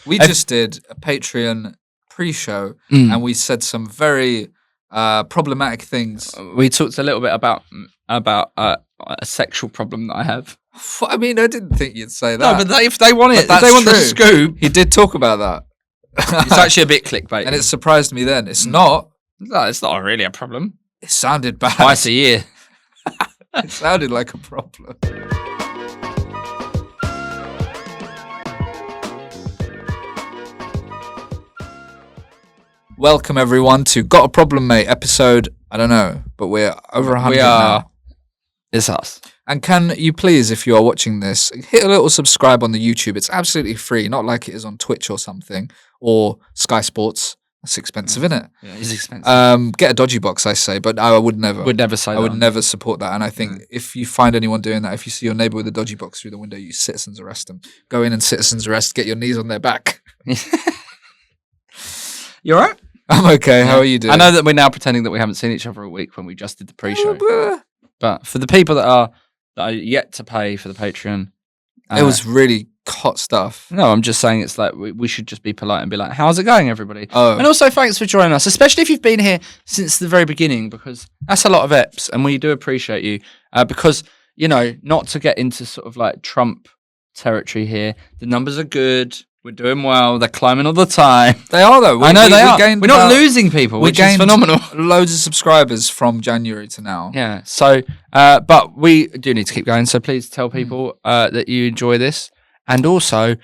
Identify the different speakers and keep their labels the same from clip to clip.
Speaker 1: We just did a Patreon pre-show and we said some very problematic things.
Speaker 2: We talked a little bit about a sexual problem that I have.
Speaker 1: I mean, I didn't think you'd say that.
Speaker 2: No, but if they want it,
Speaker 1: But
Speaker 2: if they want
Speaker 1: true.
Speaker 2: the scoop.
Speaker 1: He did talk about that.
Speaker 2: It's actually a bit clickbait.
Speaker 1: And it surprised me then. It's not.
Speaker 2: No, it's not really a problem.
Speaker 1: It sounded bad.
Speaker 2: Twice a year.
Speaker 1: It sounded like a problem. Welcome everyone to Got a Problem Mate episode, I don't know, but we're over 100 now.
Speaker 2: It's us.
Speaker 1: And can you please, if you are watching this, hit a little subscribe on the YouTube. It's absolutely free, not like it is on Twitch or something, or Sky Sports. That's expensive, isn't it?
Speaker 2: Yeah, it's expensive.
Speaker 1: Get a dodgy box, I say, but I would never.
Speaker 2: Would never say that.
Speaker 1: I would never support that. And I think if you find anyone doing that, if you see your neighbour with a dodgy box through the window, you citizens arrest them. Go in and citizens arrest, get your knees on their back.
Speaker 2: You all right?
Speaker 1: I'm okay. How are you doing?
Speaker 2: I know that we're now pretending that we haven't seen each other a week when we just did the pre-show. But for the people that are yet to pay for the Patreon,
Speaker 1: it was really hot stuff.
Speaker 2: No, I'm just saying it's like we should just be polite and be like, how's it going, everybody?
Speaker 1: Oh.
Speaker 2: And also thanks for joining us, especially if you've been here since the very beginning, because that's a lot of eps and we do appreciate you. Because, you know, not to get into sort of like Trump territory here, the numbers are good. We're doing well. They're climbing all the time.
Speaker 1: They are, though.
Speaker 2: I know they are. We're not losing people, which is phenomenal.
Speaker 1: Loads of subscribers from January to now.
Speaker 2: Yeah. So, but we do need to keep going. So please tell people that you enjoy this. And also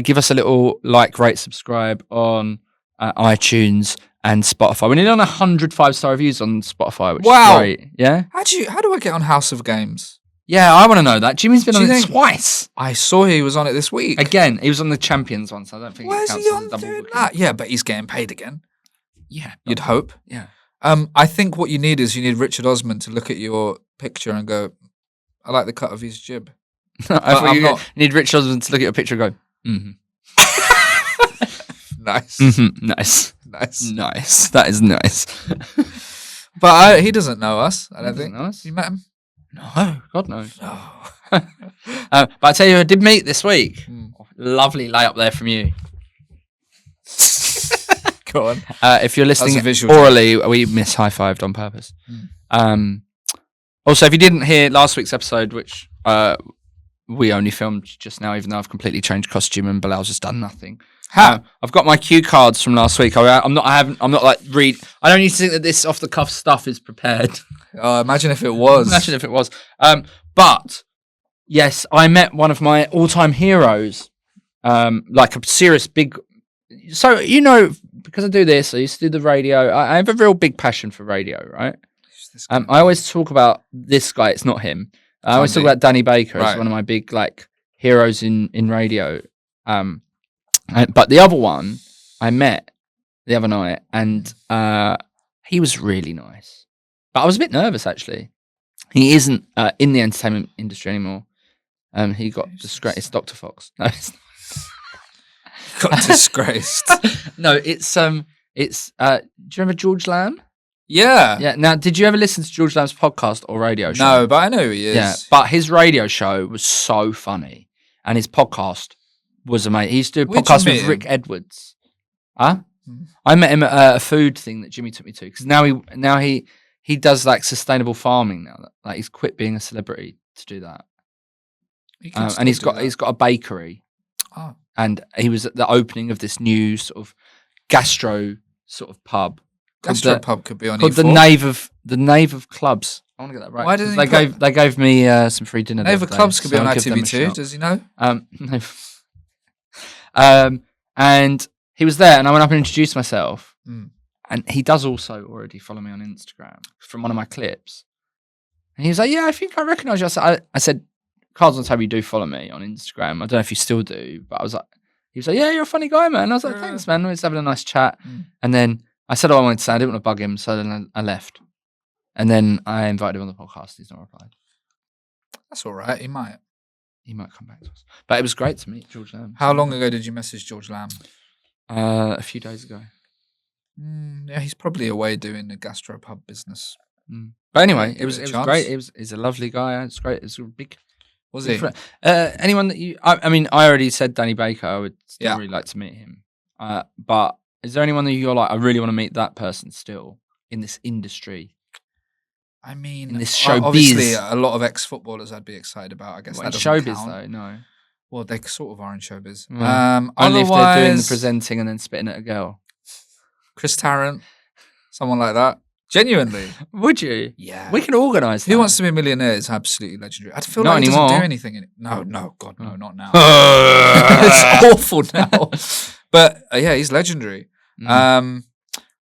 Speaker 2: give us a little like, rate, subscribe on iTunes and Spotify. We're nearly on 100 5-star reviews on Spotify, which is great. Yeah.
Speaker 1: How do I get on House of Games?
Speaker 2: Yeah, I want to know that. Jimmy's been on it twice.
Speaker 1: I saw he was on it this week.
Speaker 2: Again, he was on the Champions one, so I don't think
Speaker 1: Where's
Speaker 2: it counts
Speaker 1: he
Speaker 2: as
Speaker 1: on
Speaker 2: a double
Speaker 1: doing
Speaker 2: booking.
Speaker 1: that? Yeah, but he's getting paid again.
Speaker 2: Yeah.
Speaker 1: You'd hope.
Speaker 2: Yeah.
Speaker 1: I think what you need is Richard Osman to look at your picture and go, I like the cut of his jib.
Speaker 2: I thought you need Rich Osmond to look at your picture and go,
Speaker 1: Nice.
Speaker 2: Mm-hmm. Nice.
Speaker 1: Nice.
Speaker 2: That is nice.
Speaker 1: But he doesn't know us, I don't think.
Speaker 2: Know us?
Speaker 1: You met him?
Speaker 2: No, God no.
Speaker 1: Oh.
Speaker 2: But I tell you, I did meet this week. Lovely lay up there from you.
Speaker 1: Go on.
Speaker 2: If you're listening orally, we miss high-fived on purpose. Also, if you didn't hear last week's episode, which we only filmed just now, even though I've completely changed costume and Bilal's just done nothing. I've got my cue cards from last week. I don't need to think that this off the cuff stuff is prepared.
Speaker 1: Oh, imagine if it was.
Speaker 2: But yes, I met one of my all-time heroes. Like a serious big. So you know, because I do this, I used to do the radio. I have a real big passion for radio, right? I always talk about this guy. It's not him. I always talk about Danny Baker as one of my big like heroes in radio. But the other one I met the other night, and he was really nice. But I was a bit nervous actually. He isn't in the entertainment industry anymore. He got disgraced. It's Dr. Fox. No, it's not.
Speaker 1: Got disgraced.
Speaker 2: No, it's do you remember George Lamb?
Speaker 1: Yeah.
Speaker 2: Yeah. Now, did you ever listen to George Lamb's podcast or radio show?
Speaker 1: No, but I know who he is.
Speaker 2: Yeah, but his radio show was so funny, and his podcast was amazing. He used to do a podcast with Rick Edwards. Huh? I met him at a food thing that Jimmy took me to, because now he does like sustainable farming now. Like he's quit being a celebrity to do that, and he's got a bakery.
Speaker 1: Oh.
Speaker 2: And he was at the opening of this new sort of gastro sort of pub.
Speaker 1: Gastropub could be on
Speaker 2: called
Speaker 1: E4.
Speaker 2: the Nave of Clubs. I want to get that right.
Speaker 1: Why didn't
Speaker 2: they gave me some free dinner.
Speaker 1: Nave of Clubs could be on ITV2. Does he know?
Speaker 2: And he was there, and I went up and introduced myself. And he does also already follow me on Instagram from one of my clips. And he was like, "Yeah, I think I recognise you." I said, "Cards on the table, you do follow me on Instagram. I don't know if you still do," but he was like, "Yeah, you're a funny guy, man." And I was like, "Thanks, man. We're just having a nice chat." And then I said all I wanted to say. I didn't want to bug him, so then I left. And then I invited him on the podcast. He's not replied.
Speaker 1: That's all right. He might
Speaker 2: come back to us. But it was great to meet George Lamb.
Speaker 1: How long ago did you message George Lamb?
Speaker 2: A few days ago.
Speaker 1: Yeah, he's probably away doing the gastropub business.
Speaker 2: But anyway, it was
Speaker 1: chance.
Speaker 2: great. He's a lovely guy. It's great. It's a big
Speaker 1: Was he?
Speaker 2: Anyone that you? I mean, I already said Danny Baker. I would still really like to meet him. But is there anyone that you're like, I really want to meet that person still in this industry?
Speaker 1: I mean,
Speaker 2: in this showbiz.
Speaker 1: Obviously, a lot of ex-footballers I'd be excited about. I guess
Speaker 2: What,
Speaker 1: that
Speaker 2: in
Speaker 1: doesn't
Speaker 2: showbiz
Speaker 1: count.
Speaker 2: though, no.
Speaker 1: Well, they sort of are in showbiz.
Speaker 2: Only if they're doing the
Speaker 1: Otherwise,
Speaker 2: presenting and then spitting at a girl.
Speaker 1: Chris Tarrant, someone like that. Genuinely.
Speaker 2: Would you?
Speaker 1: Yeah.
Speaker 2: We can organise that.
Speaker 1: Who Wants to Be a Millionaire is absolutely legendary. I feel
Speaker 2: Not
Speaker 1: like he
Speaker 2: anymore.
Speaker 1: doesn't do anything in it. No, God, no, not now. It's awful now. But yeah, he's legendary.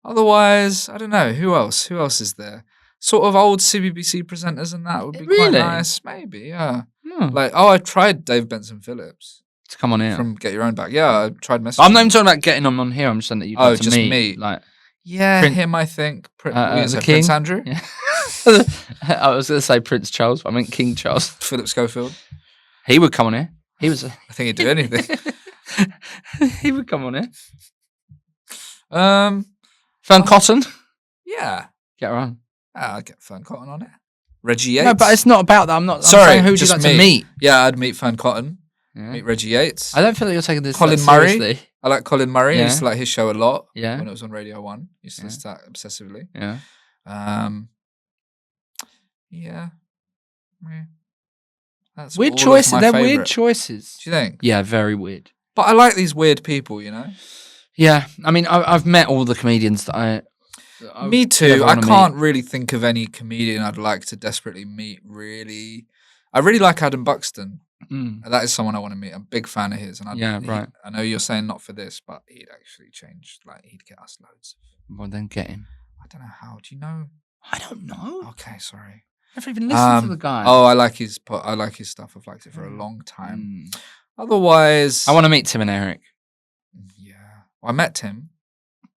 Speaker 1: Otherwise, I don't know. Who else? Who else is there? Sort of old CBBC presenters and that would be quite nice. Maybe, yeah. Like, I tried Dave Benson Phillips.
Speaker 2: To come on here.
Speaker 1: From Get Your Own Back. Yeah, I tried messaging.
Speaker 2: I'm not even talking about getting him on here. I'm just saying that you'd like to
Speaker 1: just
Speaker 2: meet.
Speaker 1: me.
Speaker 2: Like,
Speaker 1: yeah, him, I think.
Speaker 2: the King?
Speaker 1: Prince Andrew?
Speaker 2: Yeah. I was going to say Prince Charles, but I meant King Charles.
Speaker 1: Philip Schofield.
Speaker 2: He would come on here. He was.
Speaker 1: I think he'd do anything.
Speaker 2: He would come on here.
Speaker 1: Fern
Speaker 2: Cotton?
Speaker 1: Yeah.
Speaker 2: Get her on.
Speaker 1: I'd get Fern Cotton on it. Reggie Yates.
Speaker 2: No, but it's not about that. I'm
Speaker 1: Sorry,
Speaker 2: saying who would you
Speaker 1: just
Speaker 2: like to meet?
Speaker 1: Yeah, I'd meet Fern Cotton.
Speaker 2: Yeah.
Speaker 1: Meet Reggie Yates.
Speaker 2: I don't feel like you're taking this
Speaker 1: Colin Murray.
Speaker 2: seriously.
Speaker 1: I like Colin Murray. I used to like his show a lot.
Speaker 2: Yeah.
Speaker 1: When it was on Radio 1. Used to listen to that obsessively.
Speaker 2: Yeah.
Speaker 1: Yeah. That's
Speaker 2: weird
Speaker 1: all
Speaker 2: choices.
Speaker 1: of my
Speaker 2: They're
Speaker 1: favourite.
Speaker 2: weird choices.
Speaker 1: Do you think?
Speaker 2: Yeah, very weird.
Speaker 1: But I like these weird people, you know?
Speaker 2: Yeah. I mean, I've met all the comedians that I
Speaker 1: Me too. I
Speaker 2: wanna
Speaker 1: can't really think of any comedian I'd like to desperately meet, really. I really like Adam Buxton. That is someone I want to meet. I'm a big fan of his. And
Speaker 2: right.
Speaker 1: I know you're saying not for this, but he'd actually change. Like, he'd get us loads.
Speaker 2: Well, then get him.
Speaker 1: I don't know how. Do you know?
Speaker 2: I don't know.
Speaker 1: Okay, sorry.
Speaker 2: Never even listened to the guy.
Speaker 1: Oh, I like his stuff. I've liked it for a long time. Otherwise,
Speaker 2: I want to meet Tim and Eric.
Speaker 1: Yeah. Well, I met Tim.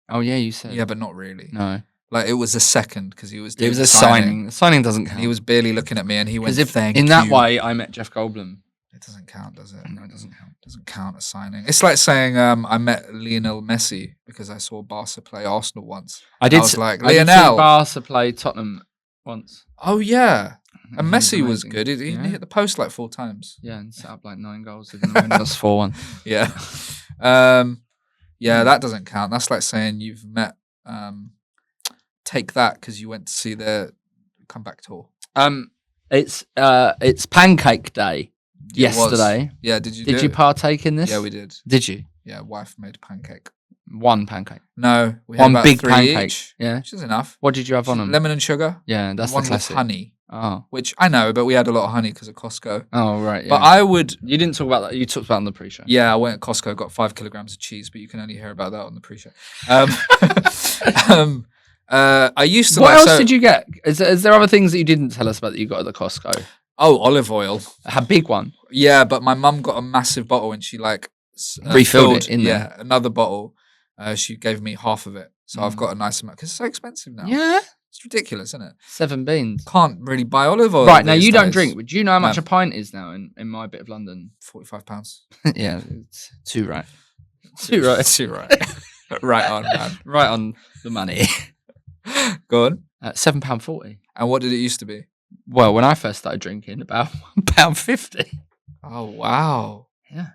Speaker 2: Oh, yeah, you said.
Speaker 1: Yeah, but not really.
Speaker 2: No.
Speaker 1: Like, it was a second because he was doing
Speaker 2: It was a signing. The signing doesn't count.
Speaker 1: He was barely looking at me and he went, thank
Speaker 2: in
Speaker 1: you.
Speaker 2: that way, I met Jeff Goldblum.
Speaker 1: It doesn't count, does it?
Speaker 2: No, it doesn't count.
Speaker 1: It doesn't count as signing. It's like saying I met Lionel Messi because I saw Barca play Arsenal once.
Speaker 2: I did
Speaker 1: was like,
Speaker 2: I did see
Speaker 1: Lionel.
Speaker 2: Barca play Tottenham once.
Speaker 1: Oh, yeah. And
Speaker 2: He was
Speaker 1: Messi was
Speaker 2: amazing.
Speaker 1: good. He hit the post like 4 times.
Speaker 2: Yeah, and set up like 9 goals. Even though that's 4-1.
Speaker 1: Yeah. Yeah, that doesn't count. That's like saying you've met Take That because you went to see their comeback tour.
Speaker 2: It's Pancake Day yesterday.
Speaker 1: Yeah, did you?
Speaker 2: Did you partake in this?
Speaker 1: Yeah, we did.
Speaker 2: Did you?
Speaker 1: Yeah, wife made pancake.
Speaker 2: One pancake.
Speaker 1: No, we had
Speaker 2: One
Speaker 1: about
Speaker 2: big
Speaker 1: 3
Speaker 2: pancake.
Speaker 1: each,
Speaker 2: Yeah.
Speaker 1: which is enough.
Speaker 2: What did you have on them?
Speaker 1: Lemon and sugar.
Speaker 2: Yeah, that's
Speaker 1: one
Speaker 2: the classic.
Speaker 1: with honey.
Speaker 2: Oh.
Speaker 1: Which I know, but we had a lot of honey because of Costco.
Speaker 2: Oh, right. Yeah.
Speaker 1: But I would.
Speaker 2: You didn't talk about that. You talked about it on the pre-show.
Speaker 1: Yeah, I went at Costco, got 5 kilograms of cheese, but you can only hear about that on the pre-show. I used to.
Speaker 2: What else did you get? Is there other things that you didn't tell us about that you got at the Costco?
Speaker 1: Oh, olive oil.
Speaker 2: A big one.
Speaker 1: Yeah, but my mum got a massive bottle and she
Speaker 2: refilled it in there.
Speaker 1: Yeah, another bottle. She gave me half of it, so I've got a nice amount because it's so expensive now.
Speaker 2: Yeah,
Speaker 1: it's ridiculous, isn't it?
Speaker 2: 7 beans.
Speaker 1: Can't really buy olive oil.
Speaker 2: Right now, you
Speaker 1: these
Speaker 2: don't
Speaker 1: days.
Speaker 2: drink, but do you know how much
Speaker 1: No.
Speaker 2: a pint is now in my bit of London?
Speaker 1: £45.
Speaker 2: Yeah, it's too right. Too right.
Speaker 1: Too right. Right on, man.
Speaker 2: Right on the money.
Speaker 1: Go on.
Speaker 2: £7.40.
Speaker 1: And what did it used to be?
Speaker 2: Well, when I first started drinking, about £1.50.
Speaker 1: Oh wow.
Speaker 2: Yeah,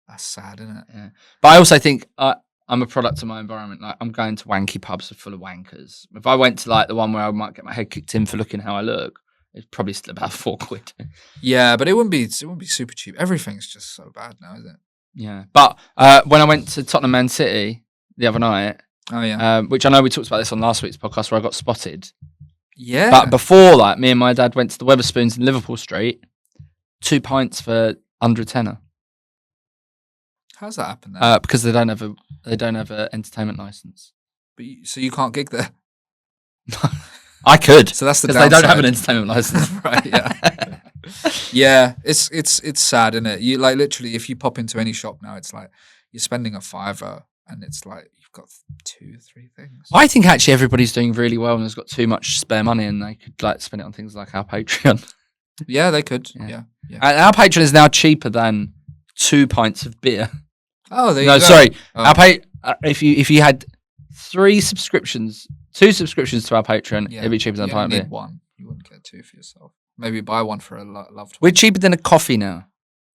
Speaker 1: that's sad, isn't it?
Speaker 2: Yeah, but I also think I'm a product of my environment. Like, I'm going to wanky pubs full of wankers. If I went to like the one where I might get my head kicked in for looking how I look, it's probably still about £4.
Speaker 1: Yeah, but it wouldn't be super cheap. Everything's just so bad now, isn't it?
Speaker 2: Yeah, but when I went to Tottenham Man City the other night,
Speaker 1: oh yeah,
Speaker 2: which I know we talked about this on last week's podcast where I got spotted.
Speaker 1: Yeah,
Speaker 2: but before that, me and my dad went to the Weatherspoons in Liverpool Street, 2 pints for under a tenner.
Speaker 1: How's that happen then?
Speaker 2: Because they don't have a entertainment license.
Speaker 1: But so you can't gig there.
Speaker 2: I could.
Speaker 1: So that's the
Speaker 2: because they don't have an entertainment license,
Speaker 1: right? Yeah, yeah. It's sad, isn't it? You like literally, if you pop into any shop now, it's like you're spending a £5, and it's like you've got 2-3 things.
Speaker 2: I think actually everybody's doing really well and has got too much spare money, and they could like spend it on things like our Patreon.
Speaker 1: Yeah, they could. Yeah.
Speaker 2: And our Patreon is now cheaper than 2 pints of beer.
Speaker 1: Oh, there you
Speaker 2: no,
Speaker 1: go.
Speaker 2: sorry.
Speaker 1: Oh.
Speaker 2: Our if you had 2 subscriptions to our Patreon, it'd be cheaper than a pint of beer.
Speaker 1: One. You wouldn't get 2 for yourself. Maybe buy one for a loved one.
Speaker 2: We're cheaper than a coffee now.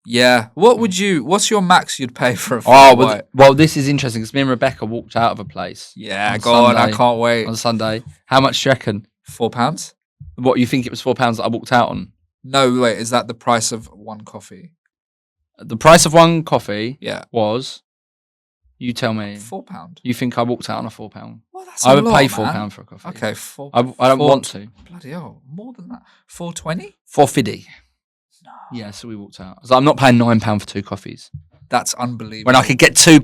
Speaker 1: Yeah. What's your max you'd pay for a
Speaker 2: Oh,
Speaker 1: flat white?
Speaker 2: well, this is interesting because me and Rebecca walked out of a place.
Speaker 1: Yeah,
Speaker 2: on
Speaker 1: go on. I
Speaker 2: Sunday-
Speaker 1: can't wait.
Speaker 2: On Sunday. How much do you reckon?
Speaker 1: £4?
Speaker 2: What, you think it was £4 that I walked out on?
Speaker 1: No, wait. Is that the price of one coffee?
Speaker 2: The price of one coffee
Speaker 1: Yeah.
Speaker 2: was, you tell me,
Speaker 1: £4.
Speaker 2: you think I walked out on a £4?
Speaker 1: Well, that's
Speaker 2: I
Speaker 1: a
Speaker 2: would
Speaker 1: lot,
Speaker 2: pay
Speaker 1: man.
Speaker 2: £4 for a coffee.
Speaker 1: Okay, four.
Speaker 2: I don't want to.
Speaker 1: Bloody hell, more than that. £4.20?
Speaker 2: £4.50. No. Yeah, so we walked out. I was like, I'm not paying £9 for 2 coffees.
Speaker 1: That's unbelievable.
Speaker 2: When I could get 2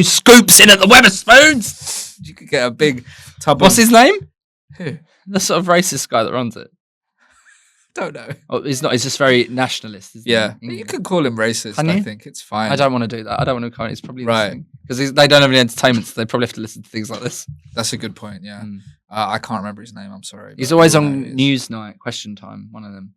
Speaker 2: scoops in at the Weatherspoons.
Speaker 1: You could get a big tub.
Speaker 2: What's his name?
Speaker 1: Who?
Speaker 2: The sort of racist guy that runs it.
Speaker 1: Don't know.
Speaker 2: Oh, he's not. He's just very nationalist. Isn't
Speaker 1: Yeah,
Speaker 2: he?
Speaker 1: you could call him racist.
Speaker 2: Can
Speaker 1: I
Speaker 2: you?
Speaker 1: think it's fine.
Speaker 2: I don't want to do that. I don't want to comment. He's probably
Speaker 1: Right.
Speaker 2: because they don't have any entertainment, so they probably have to listen to things like this.
Speaker 1: That's a good point. Yeah,
Speaker 2: Mm.
Speaker 1: I can't remember his name. I'm sorry.
Speaker 2: He's
Speaker 1: but
Speaker 2: always
Speaker 1: I know
Speaker 2: on
Speaker 1: he is.
Speaker 2: Newsnight, Question Time, one of them,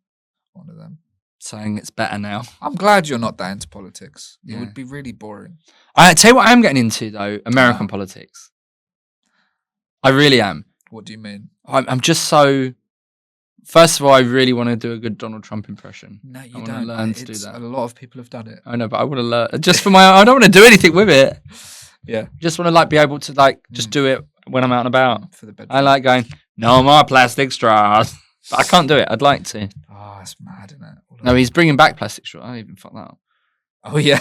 Speaker 1: One of them.
Speaker 2: saying it's better now.
Speaker 1: I'm glad you're not that into politics. It
Speaker 2: Yeah.
Speaker 1: would be really boring.
Speaker 2: I tell you what, I'm getting into though, American politics. I really am.
Speaker 1: What do you mean?
Speaker 2: I'm just so. First of all, I really want to do a good Donald Trump impression.
Speaker 1: No, you
Speaker 2: wanna
Speaker 1: don't.
Speaker 2: learn to do
Speaker 1: It's-
Speaker 2: that.
Speaker 1: A lot of people have done it.
Speaker 2: I know, but I want to learn just for my. I don't want to do anything with it.
Speaker 1: Yeah,
Speaker 2: Just want to like be able to like just do it when I'm out and about.
Speaker 1: for the bedroom.
Speaker 2: I like going. No more plastic straws. But I can't do it. I'd like to.
Speaker 1: Oh, it's mad, isn't it? All of
Speaker 2: No,
Speaker 1: that.
Speaker 2: he's bringing back plastic straws. I don't even fuck that up.
Speaker 1: Oh yeah.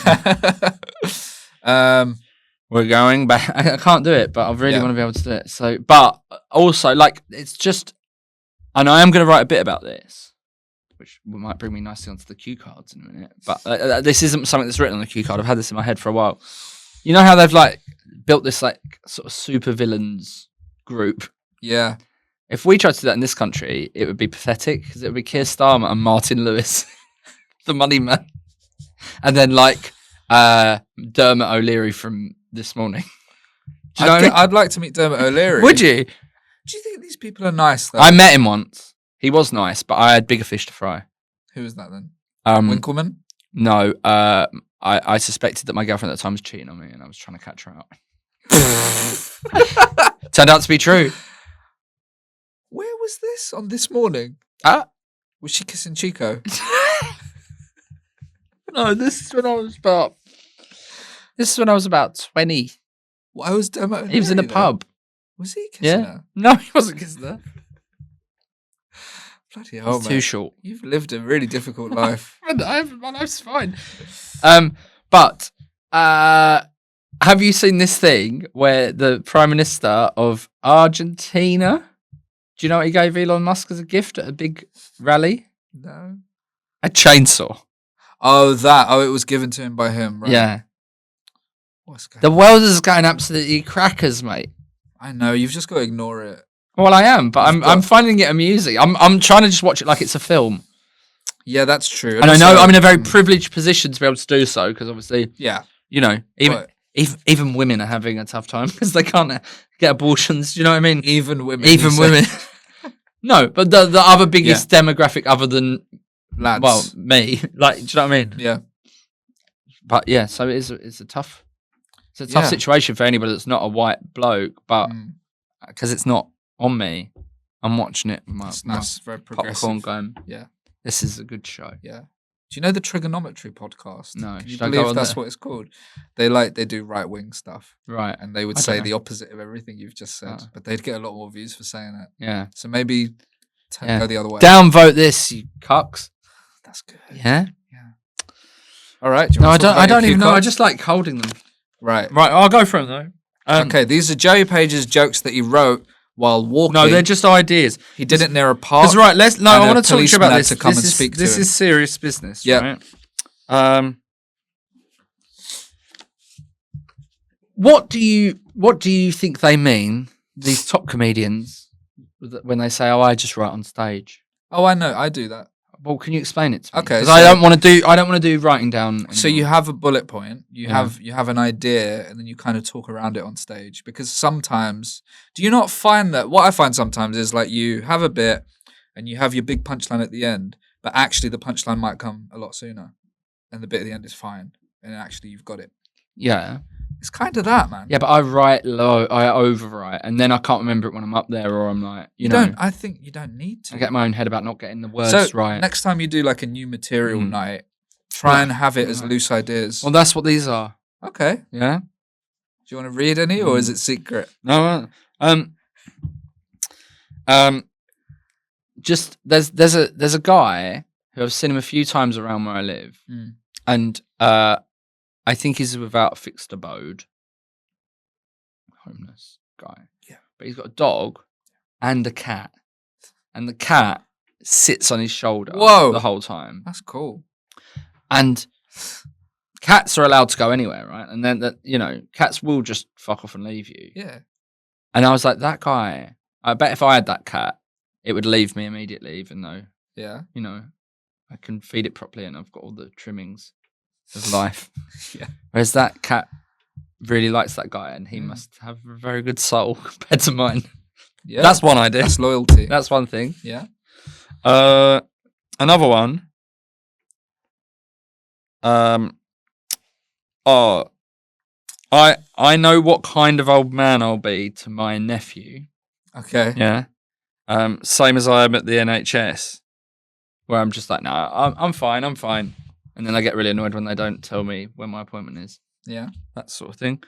Speaker 2: We're going back. I can't do it, but I really
Speaker 1: Yeah.
Speaker 2: want to be able to do it. So, but also, like, it's just, and I am going to write a bit about this, which might bring me nicely onto the cue cards in a minute. But this isn't something that's written on the cue card. I've had this in my head for a while. You know how they've like built this like sort of super villains group.
Speaker 1: Yeah.
Speaker 2: If we tried to do that in this country, it would be pathetic because it would be Keir Starmer and Martin Lewis, the money man, and then like Dermot O'Leary from This Morning. Do you know what I mean?
Speaker 1: I'd like to meet Dermot O'Leary.
Speaker 2: Would you?
Speaker 1: Do you think these people are nice though?
Speaker 2: I met him once. He was nice, but I had bigger fish to fry.
Speaker 1: Who was that then?
Speaker 2: Um,
Speaker 1: Winkleman?
Speaker 2: no, I suspected that my girlfriend at the time was cheating on me, and I was trying to catch her out. Turned out to be true.
Speaker 1: Where was this on This Morning?
Speaker 2: Ah,
Speaker 1: Was she kissing Chico?
Speaker 2: no, this is when I was about. This is when I was about 20.
Speaker 1: Why was Dermot O'Leary
Speaker 2: He was in a
Speaker 1: there?
Speaker 2: pub.
Speaker 1: Was he kissing
Speaker 2: Yeah.
Speaker 1: her?
Speaker 2: No, he wasn't kissing her.
Speaker 1: Bloody hell,
Speaker 2: It's
Speaker 1: man.
Speaker 2: too short.
Speaker 1: You've lived a really difficult life.
Speaker 2: My life's fine. But have you seen this thing where the Prime Minister of Argentina, do you know what he gave Elon Musk as a gift at a big rally?
Speaker 1: No.
Speaker 2: A chainsaw.
Speaker 1: Oh, that. Oh, it was given to him by him, right?
Speaker 2: Yeah.
Speaker 1: What's going
Speaker 2: The world is going absolutely crackers, mate.
Speaker 1: I know. You've just got to ignore it.
Speaker 2: Well, I am, but
Speaker 1: You've
Speaker 2: I'm
Speaker 1: got-
Speaker 2: finding it amusing. I'm trying to just watch it like it's a film.
Speaker 1: Yeah, that's true.
Speaker 2: And I know
Speaker 1: also-
Speaker 2: I'm in a very privileged position to be able to do so because obviously,
Speaker 1: Yeah.
Speaker 2: you know,
Speaker 1: But
Speaker 2: even women are having a tough time because they can't get abortions. Do you know what I mean?
Speaker 1: even women.
Speaker 2: Even
Speaker 1: you
Speaker 2: women.
Speaker 1: say.
Speaker 2: No, but the other biggest demographic other than,
Speaker 1: Lads.
Speaker 2: well, me. Like, do you know what I mean?
Speaker 1: Yeah.
Speaker 2: But yeah, so it's a tough
Speaker 1: Yeah.
Speaker 2: situation for anybody that's not a white bloke, but
Speaker 1: Mm.
Speaker 2: because it's not on me, I'm watching it with my,
Speaker 1: That's
Speaker 2: my
Speaker 1: nice. Very
Speaker 2: popcorn
Speaker 1: progressive.
Speaker 2: going,
Speaker 1: Yeah.
Speaker 2: this is a good show.
Speaker 1: Yeah. Do you know the trigonometry podcast?
Speaker 2: No,
Speaker 1: Can you
Speaker 2: should I go
Speaker 1: believe
Speaker 2: on
Speaker 1: that's
Speaker 2: there?
Speaker 1: what it's called? They do right wing stuff,
Speaker 2: Right.
Speaker 1: and they would
Speaker 2: I don't
Speaker 1: say
Speaker 2: know.
Speaker 1: the opposite of everything you've just said,
Speaker 2: Oh.
Speaker 1: but they'd get a lot more views for saying it.
Speaker 2: Yeah.
Speaker 1: So maybe
Speaker 2: Yeah.
Speaker 1: go the other way.
Speaker 2: Downvote this, you cucks.
Speaker 1: That's good.
Speaker 2: Yeah.
Speaker 1: All right. Do you
Speaker 2: No, I
Speaker 1: wanna talk
Speaker 2: don't.
Speaker 1: about
Speaker 2: I
Speaker 1: your
Speaker 2: don't
Speaker 1: cue
Speaker 2: even know. I
Speaker 1: cards?
Speaker 2: just like holding them.
Speaker 1: Right.
Speaker 2: Right. I'll go for them though.
Speaker 1: Okay. These are Joey Page's jokes that he wrote while walking.
Speaker 2: No, they're just ideas.
Speaker 1: He did it near a park.
Speaker 2: Because right, let's. No,
Speaker 1: and
Speaker 2: I
Speaker 1: a
Speaker 2: want to talk to you
Speaker 1: policeman
Speaker 2: about
Speaker 1: had
Speaker 2: this.
Speaker 1: to come
Speaker 2: this
Speaker 1: and
Speaker 2: is,
Speaker 1: speak to
Speaker 2: this
Speaker 1: him.
Speaker 2: is serious business.
Speaker 1: Yeah.
Speaker 2: Right? What do you think they mean? These top comedians when they say, "Oh, I just write on stage."
Speaker 1: Oh, I know. I do that.
Speaker 2: Well, can you explain it to me?
Speaker 1: Okay,
Speaker 2: Because
Speaker 1: so-
Speaker 2: I don't want to do writing down.
Speaker 1: So you have a bullet point, you
Speaker 2: Yeah.
Speaker 1: have an idea, and then you kind of talk around it on stage. Because sometimes, do you not find that what I find sometimes is like you have a bit and you have your big punchline at the end, but actually the punchline might come a lot sooner, and the bit at the end is fine, and actually you've got it.
Speaker 2: Yeah.
Speaker 1: It's kind of that, man.
Speaker 2: Yeah, but I write low, I overwrite, and then I can't remember it when I'm up there, or I'm like, you know.
Speaker 1: Don't. I think you don't need to.
Speaker 2: I get in my own head about not getting the words right.
Speaker 1: Next time you do like a new material night, try and have it as loose ideas.
Speaker 2: Well, that's what these are.
Speaker 1: Okay.
Speaker 2: Yeah.
Speaker 1: Do you want to read any, or is it secret?
Speaker 2: No. Just there's a guy who I've seen him a few times around where I live, and I think he's without a fixed abode, homeless guy.
Speaker 1: Yeah,
Speaker 2: but he's got a dog and a cat, and the cat sits on his shoulder the whole time.
Speaker 1: That's cool.
Speaker 2: And cats are allowed to go anywhere, right? And then cats will just fuck off and leave you.
Speaker 1: Yeah.
Speaker 2: And I was like, that guy. I bet if I had that cat, it would leave me immediately, even though I can feed it properly and I've got all the trimmings of life.
Speaker 1: Yeah.
Speaker 2: Whereas that cat really likes that guy, and he must have a very good soul compared to mine.
Speaker 1: Yeah.
Speaker 2: That's one idea.
Speaker 1: That's loyalty.
Speaker 2: That's one thing.
Speaker 1: Yeah.
Speaker 2: Another one. I know what kind of old man I'll be to my nephew.
Speaker 1: Okay.
Speaker 2: Yeah. Same as I am at the NHS, where I'm just like, no, I'm fine. And then I get really annoyed when they don't tell me when my appointment is.
Speaker 1: Yeah.
Speaker 2: That sort of thing.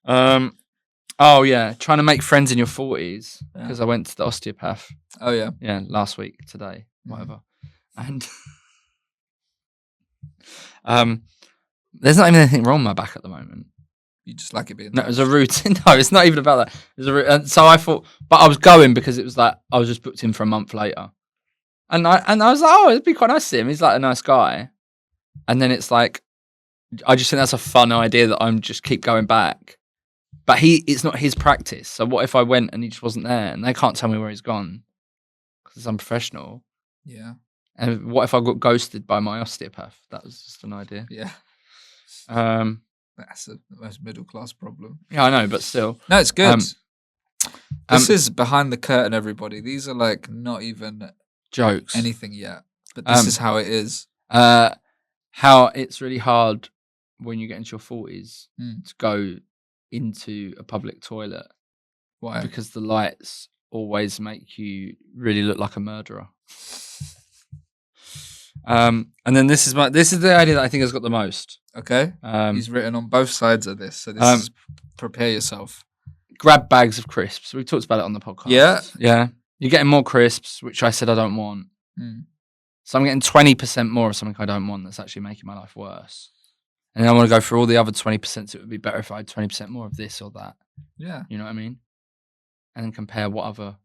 Speaker 2: Oh, yeah. Trying to make friends in your 40s, because I went to the osteopath.
Speaker 1: Oh, yeah.
Speaker 2: Yeah, last week, today, whatever. And there's not even anything wrong with my back at the moment.
Speaker 1: You just like it being
Speaker 2: No, it was a routine. No, it's not even about that. It was and so I thought, but I was going because it was like I was just booked in for a month later, and I was like, oh, it'd be quite nice to see him. He's like a nice guy, and then it's like, I just think that's a fun idea that I'm just keep going back, but it's not his practice. So what if I went and he just wasn't there, and they can't tell me where he's gone because it's unprofessional.
Speaker 1: Yeah.
Speaker 2: And what if I got ghosted by my osteopath? That was just an idea.
Speaker 1: Yeah. That's the most middle class problem.
Speaker 2: Yeah, I know, but still.
Speaker 1: No, it's good. This is behind the curtain, everybody. These are like not even
Speaker 2: jokes,
Speaker 1: anything yet. But this is how it is.
Speaker 2: How it's really hard when you get into your 40s to go into a public toilet.
Speaker 1: Why?
Speaker 2: Because the lights always make you really look like a murderer. And then this is the idea that I think has got the most.
Speaker 1: Okay. He's written on both sides of this, so this is prepare yourself.
Speaker 2: Grab bags of crisps. We've talked about it on the podcast.
Speaker 1: Yeah.
Speaker 2: Yeah. You're getting more crisps, which I said I don't want. So I'm getting 20% more of something I don't want that's actually making my life worse. And then I want to go through all the other 20%. So it would be better if I had 20% more of this or that.
Speaker 1: Yeah.
Speaker 2: You know what I mean? And then compare what other.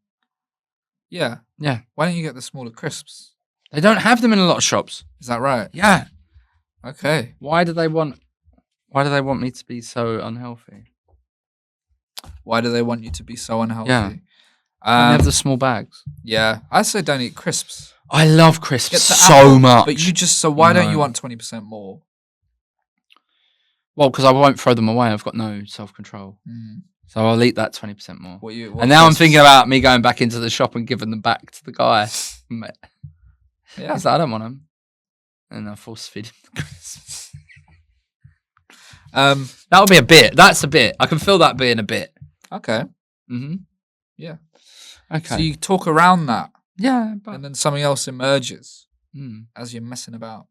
Speaker 1: Yeah.
Speaker 2: Yeah.
Speaker 1: Why don't you get the smaller crisps?
Speaker 2: They don't have them in a lot of shops.
Speaker 1: Is that right?
Speaker 2: Yeah.
Speaker 1: Okay.
Speaker 2: Why do they want me to be so unhealthy?
Speaker 1: Why do they want you to be so unhealthy?
Speaker 2: Yeah. They have the small bags.
Speaker 1: Yeah. I say don't eat crisps.
Speaker 2: I love crisps so
Speaker 1: apple,
Speaker 2: much.
Speaker 1: But why don't you want 20% more?
Speaker 2: Well, because I won't throw them away. I've got no self-control. So I'll eat that 20% more. And now I'm thinking about me going back into the shop and giving them back to the guy. Yeah. He's like, I don't want them. And I force feed him the crisps. That'll be a bit. That's a bit. I can feel that being a bit.
Speaker 1: Okay.
Speaker 2: Yeah.
Speaker 1: Okay. So you talk around that.
Speaker 2: Yeah.
Speaker 1: And then something else emerges as you're messing about.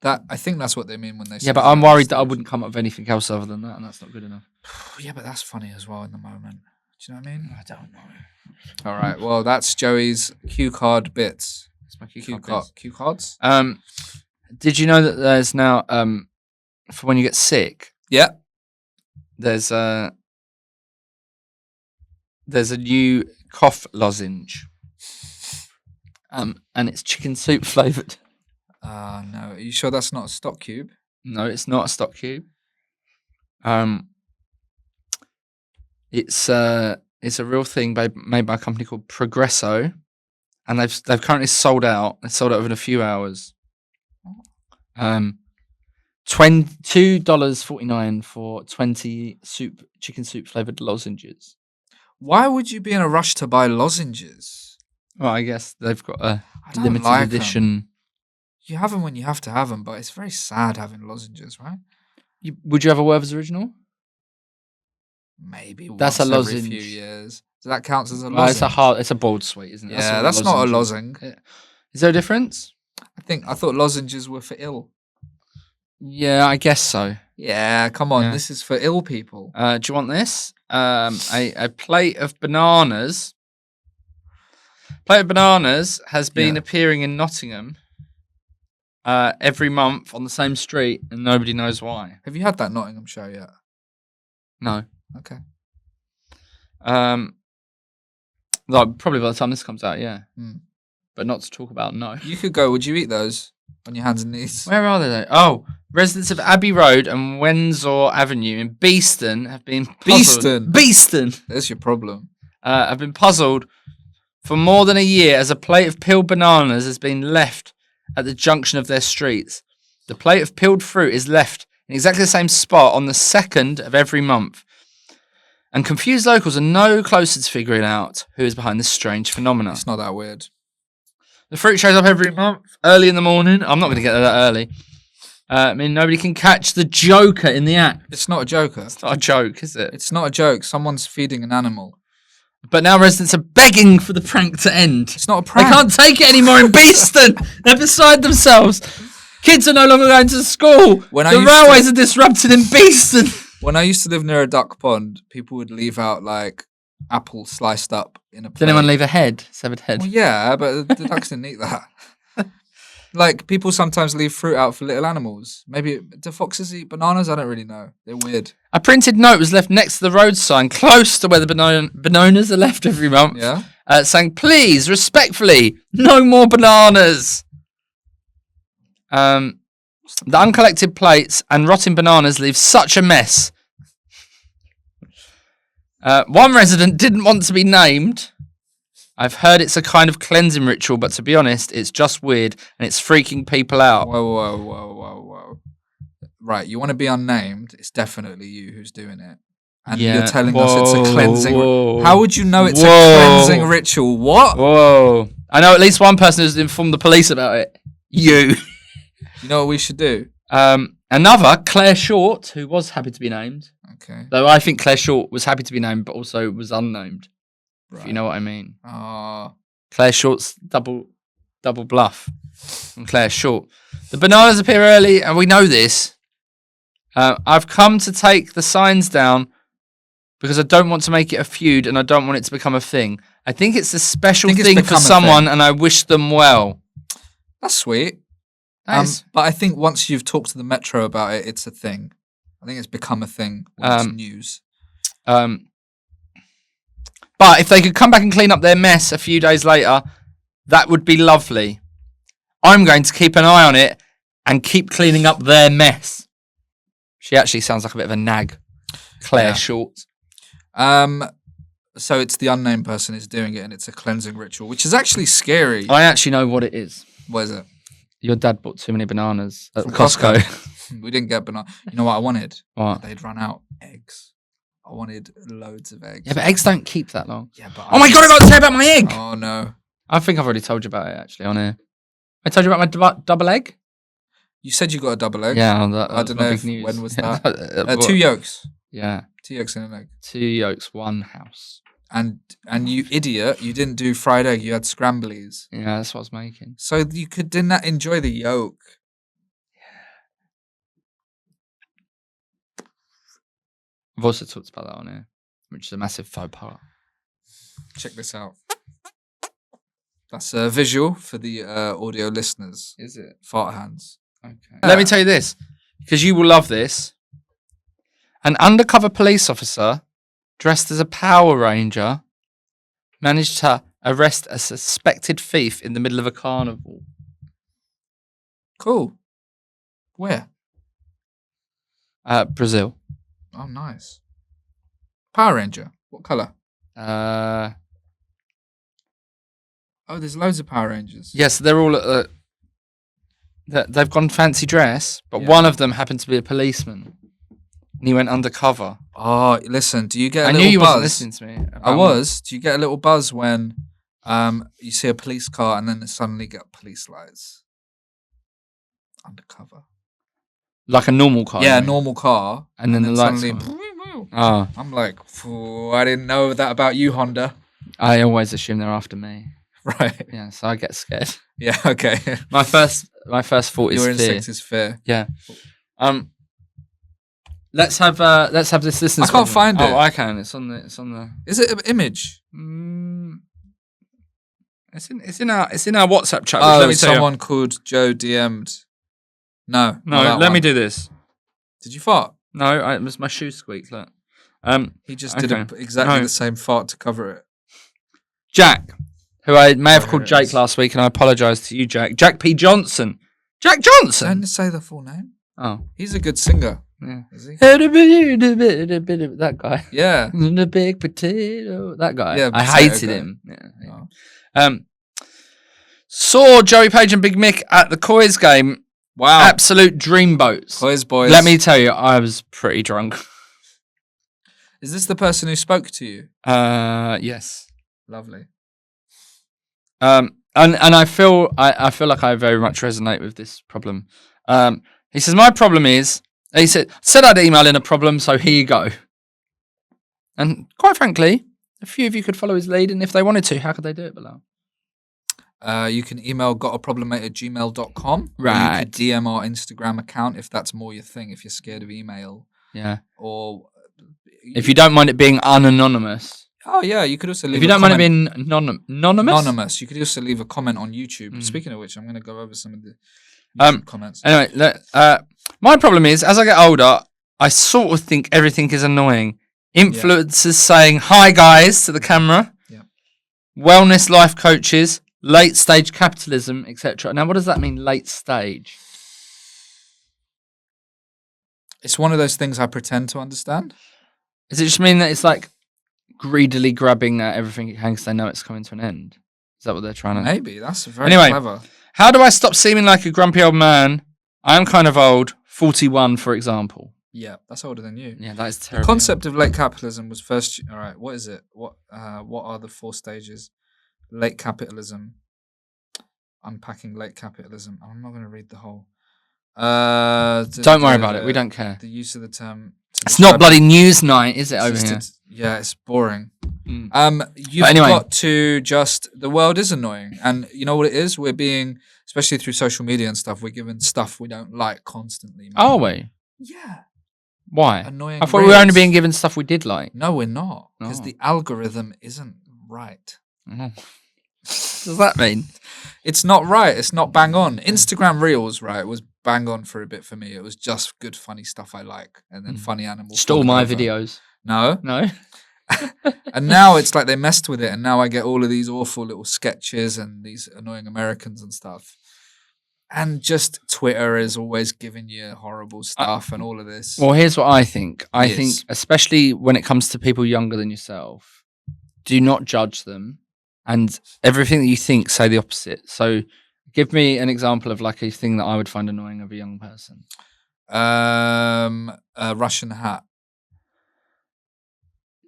Speaker 1: I think that's what they mean when they say.
Speaker 2: Yeah, but I'm worried that I wouldn't come up with anything else other than that, and that's not good enough.
Speaker 1: Yeah, but that's funny as well in the moment. Do you know what I mean?
Speaker 2: I don't know.
Speaker 1: All right. Well, that's Joey's cue card bits.
Speaker 2: It's my cue
Speaker 1: cards.
Speaker 2: Did you know that there's now for when you get sick?
Speaker 1: Yeah.
Speaker 2: There's a new cough lozenge. And it's chicken soup flavored.
Speaker 1: No. Are you sure that's not a stock cube?
Speaker 2: No, it's not a stock cube. It's a real thing made by a company called Progresso, and they've currently sold out. They sold out within a few hours. $2.49 for 20 chicken soup flavored lozenges.
Speaker 1: Why would you be in a rush to buy lozenges?
Speaker 2: Well, I guess they've got a limited edition.
Speaker 1: You have them when you have to have them, but it's very sad having lozenges, right?
Speaker 2: Would you have a Werther's Original?
Speaker 1: maybe
Speaker 2: That's
Speaker 1: once
Speaker 2: a
Speaker 1: every
Speaker 2: lozenge.
Speaker 1: few years. So that counts as a
Speaker 2: Well,
Speaker 1: lozenge.
Speaker 2: it's a boiled sweet, isn't it?
Speaker 1: Yeah, that's not a lozenge.
Speaker 2: Is there a difference?
Speaker 1: I thought lozenges were for ill.
Speaker 2: Yeah, I guess so.
Speaker 1: Yeah, come on.
Speaker 2: Yeah.
Speaker 1: This is for ill people.
Speaker 2: Do you want this? A plate of bananas. Plate of bananas has been appearing in Nottingham every month on the same street, and nobody knows why.
Speaker 1: Have you had that Nottingham show yet?
Speaker 2: No.
Speaker 1: Okay.
Speaker 2: Like probably by the time this comes out, yeah.
Speaker 1: Mm.
Speaker 2: But not to talk about. No.
Speaker 1: You could go. Would you eat those on your hands and knees?
Speaker 2: Where are they? Though? Oh, residents of Abbey Road and Windsor Avenue in Beeston have been puzzled. Beeston.
Speaker 1: There's your problem.
Speaker 2: Have been puzzled for more than a year as a plate of peeled bananas has been left at the junction of their streets. The plate of peeled fruit is left in exactly the same spot on the 2nd of every month. And confused locals are no closer to figuring out who is behind this strange phenomenon.
Speaker 1: It's not that weird.
Speaker 2: The fruit shows up every month, early in the morning. I'm not going to get there that early. I mean, nobody can catch the joker in the act.
Speaker 1: It's not a joker.
Speaker 2: It's not a joke, is it?
Speaker 1: It's not a joke. Someone's feeding an animal.
Speaker 2: But now residents are begging for the prank to end.
Speaker 1: It's not a prank.
Speaker 2: They can't take it anymore in Beeston. They're beside themselves. Kids are no longer going to school. The railways are disrupted in Beeston.
Speaker 1: When I used to live near a duck pond, people would leave out like apples sliced up in a plate.
Speaker 2: Did anyone leave a head? Severed head?
Speaker 1: Well, yeah, but the ducks didn't eat that. Like, people sometimes leave fruit out for little animals. Maybe, do foxes eat bananas? I don't really know. They're weird.
Speaker 2: A printed note was left next to the road sign, close to where the bananas are left every month.
Speaker 1: Yeah?
Speaker 2: Saying, please, respectfully, no more bananas. The uncollected plates and rotting bananas leave such a mess. One resident didn't want to be named. I've heard it's a kind of cleansing ritual, but to be honest, it's just weird and it's freaking people out.
Speaker 1: Whoa. Right, you want to be unnamed? It's definitely you who's doing it. And you're telling us it's a cleansing ritual. How would you know it's a cleansing ritual? What?
Speaker 2: Whoa. I know at least one person who's informed the police about it. You.
Speaker 1: You know what we should do?
Speaker 2: Another, Claire Short, who was happy to be named.
Speaker 1: Okay.
Speaker 2: Though I think Claire Short was happy to be named, but also was unnamed. Right. If you know what I mean. Claire Short's double bluff from Claire Short. The bananas appear early, and we know this. I've come to take the signs down because I don't want to make it a feud, and I don't want it to become a thing. I think it's a special thing for someone, and I wish them well.
Speaker 1: That's sweet. But I think once you've talked to the Metro about it, it's a thing. I think it's become a thing when it's news.
Speaker 2: But if they could come back and clean up their mess a few days later, that would be lovely. I'm going to keep an eye on it and keep cleaning up their mess. She actually sounds like a bit of a nag. Claire Short.
Speaker 1: So it's the unnamed person who's doing it, and it's a cleansing ritual, which is actually scary.
Speaker 2: I actually know what it is.
Speaker 1: What is it?
Speaker 2: Your dad bought too many bananas at Costco.
Speaker 1: We didn't get bananas. You know what I wanted?
Speaker 2: What?
Speaker 1: They'd run out. Eggs. I wanted loads of eggs.
Speaker 2: Yeah, but eggs don't keep that long.
Speaker 1: Yeah, but
Speaker 2: oh my God, I got to say about my egg!
Speaker 1: Oh, no.
Speaker 2: I think I've already told you about it, actually, on here. I told you about my double egg?
Speaker 1: You said you got a double egg?
Speaker 2: Yeah.
Speaker 1: I don't know when was that? 2 yolks.
Speaker 2: Yeah.
Speaker 1: 2 yolks in an egg.
Speaker 2: 2 yolks, 1 house.
Speaker 1: And you idiot, you didn't do fried egg, you had scramblies.
Speaker 2: Yeah, that's what I was making.
Speaker 1: So you didn't enjoy the yolk.
Speaker 2: I've also talked about that on here, which is a massive faux pas.
Speaker 1: Check this out. That's a visual for the audio listeners.
Speaker 2: Is it?
Speaker 1: Fart hands.
Speaker 2: Okay. Let me tell you this, because you will love this. An undercover police officer dressed as a Power Ranger managed to arrest a suspected thief in the middle of a carnival.
Speaker 1: Cool. Where?
Speaker 2: Brazil.
Speaker 1: Oh, nice. Power Ranger. What colour? Oh, there's loads of Power Rangers.
Speaker 2: Yes, they're all at they've gone fancy dress, but one of them happened to be a policeman. And he went undercover. Oh,
Speaker 1: listen, do you get a
Speaker 2: little buzz? I knew you wasn't listening to me.
Speaker 1: I was. Do you get a little buzz when you see a police car and then suddenly get police lights? Undercover.
Speaker 2: Like a normal car?
Speaker 1: Yeah, a normal car.
Speaker 2: And then the lights
Speaker 1: suddenly,
Speaker 2: Oh,
Speaker 1: I'm like, I didn't know that about you, Honda.
Speaker 2: I always assume they're after me.
Speaker 1: Right.
Speaker 2: Yeah, so I get scared.
Speaker 1: Yeah. Okay.
Speaker 2: My first thought is
Speaker 1: Your
Speaker 2: fear.
Speaker 1: instinct is fear.
Speaker 2: Yeah. Let's have this listeners.
Speaker 1: I can't find it.
Speaker 2: Oh, I can. It's on the.
Speaker 1: Is it an image?
Speaker 2: It's in our WhatsApp chat.
Speaker 1: Oh,
Speaker 2: let me tell
Speaker 1: someone
Speaker 2: you.
Speaker 1: called Joe DM'd. No.
Speaker 2: Let me do this.
Speaker 1: Did you fart?
Speaker 2: No, it was my shoe squeaked. Look.
Speaker 1: He just did exactly the same fart to cover it.
Speaker 2: Jack, who I may have called Jake last week, and I apologise to you, Jack. Jack P. Johnson. Jack Johnson.
Speaker 1: Don't say the full name.
Speaker 2: Oh,
Speaker 1: he's a good singer.
Speaker 2: Yeah.
Speaker 1: Is he?
Speaker 2: That guy.
Speaker 1: Yeah.
Speaker 2: The big potato. That guy.
Speaker 1: Yeah,
Speaker 2: I
Speaker 1: potato
Speaker 2: hated
Speaker 1: guy.
Speaker 2: him. Yeah. Oh. Saw Joey Page and Big Mick at the Coys game.
Speaker 1: Wow.
Speaker 2: Absolute dreamboats.
Speaker 1: Coys boys.
Speaker 2: Let me tell you, I was pretty drunk.
Speaker 1: Is this the person who spoke to you?
Speaker 2: Yes.
Speaker 1: Lovely.
Speaker 2: And I feel like I very much resonate with this problem. He says, my problem is, he said I'd email in a problem, so here you go. And quite frankly, a few of you could follow his lead, and if they wanted to, how could they do it, Bilal?
Speaker 1: You can email gotaproblemmate@gmail.com.
Speaker 2: Right.
Speaker 1: Or you could DM our Instagram account if that's more your thing, if you're scared of email.
Speaker 2: Yeah.
Speaker 1: Or
Speaker 2: if you don't mind it being unanonymous.
Speaker 1: Oh, yeah, you could also leave
Speaker 2: if you don't mind it being anonymous.
Speaker 1: You could also leave a comment on YouTube. Speaking of which, I'm going to go over some of the comments.
Speaker 2: Anyway, my problem is, as I get older, I sort of think everything is annoying. Influencers saying, hi guys, to the camera.
Speaker 1: Yeah.
Speaker 2: Wellness life coaches, late stage capitalism, etc. Now, what does that mean, late stage?
Speaker 1: It's one of those things I pretend to understand.
Speaker 2: Does it just mean that it's like greedily grabbing at everything it can because they know it's coming to an end? Is that what they're trying to...
Speaker 1: Maybe. That's very clever.
Speaker 2: How do I stop seeming like a grumpy old man? I'm kind of old, 41, for example.
Speaker 1: Yeah, that's older than you.
Speaker 2: Yeah, that is terrible.
Speaker 1: The concept of late capitalism was first... All right, what is it? What are the 4 stages? Late capitalism. Unpacking late capitalism. I'm not going to read the whole...
Speaker 2: Don't worry about it. We don't care.
Speaker 1: The use of the term...
Speaker 2: It's not bloody news night, is it, over here?
Speaker 1: Yeah, it's boring. You've got to just... The world is annoying. And you know what it is? We're being... Especially through social media and stuff, we're given stuff we don't like constantly.
Speaker 2: Are we?
Speaker 1: Yeah.
Speaker 2: Why?
Speaker 1: Annoying.
Speaker 2: I thought we were only being given stuff we did like.
Speaker 1: No, we're not. Because the algorithm isn't right.
Speaker 2: What does that mean?
Speaker 1: It's not right. It's not bang on. Instagram Reels, right, was bang on for a bit for me. It was just good, funny stuff I like. And then funny animals.
Speaker 2: Stole my videos.
Speaker 1: No.
Speaker 2: No?
Speaker 1: And now it's like they messed with it. And now I get all of these awful little sketches and these annoying Americans and stuff. And just Twitter is always giving you horrible stuff and all of this.
Speaker 2: Well, here's what I think. I think, especially when it comes to people younger than yourself, do not judge them. And everything that you think, say the opposite. So give me an example of like a thing that I would find annoying of a young person.
Speaker 1: A Russian hat.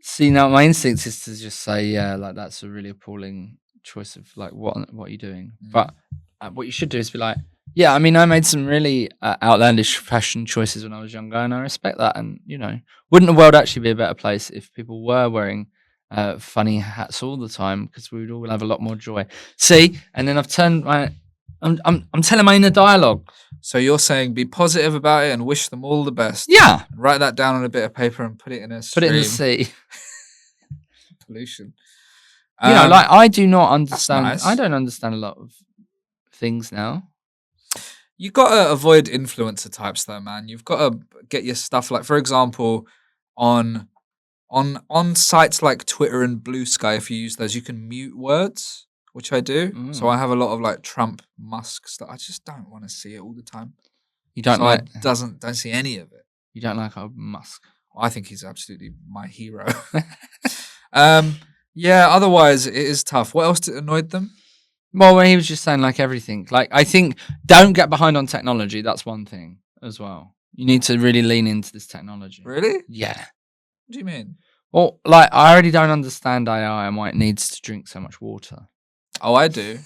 Speaker 2: See, now my instinct is to just say, yeah, like that's a really appalling choice of like, what are you doing? But what you should do is be like, yeah, I mean, I made some really outlandish fashion choices when I was younger, and I respect that. And, you know, wouldn't the world actually be a better place if people were wearing funny hats all the time? Because we would all have a lot more joy. See, and then I've turned my... I'm telling my inner dialogue.
Speaker 1: So you're saying be positive about it and wish them all the best.
Speaker 2: Yeah.
Speaker 1: Write that down on a bit of paper and put it in a stream.
Speaker 2: Put it in the sea.
Speaker 1: Pollution.
Speaker 2: You know, like I do not understand.
Speaker 1: Nice.
Speaker 2: I don't understand a lot of things now.
Speaker 1: You've got to avoid influencer types though, man. You've got to get your stuff like, for example, on sites like Twitter and Blue Sky, if you use those, you can mute words, which I do. So I have a lot of like Trump, Musk stuff. I just don't want to see it all the time.
Speaker 2: You don't
Speaker 1: don't see any of it.
Speaker 2: You don't like Musk.
Speaker 1: I think he's absolutely my hero. Yeah, otherwise it is tough. What else annoyed them?
Speaker 2: Well, when he was just saying like everything. Like I think don't get behind on technology. That's one thing as well. You need to really lean into this technology.
Speaker 1: Really?
Speaker 2: Yeah.
Speaker 1: What do you mean?
Speaker 2: Well, like I already don't understand AI and why it needs to drink so much water.
Speaker 1: Oh, I do.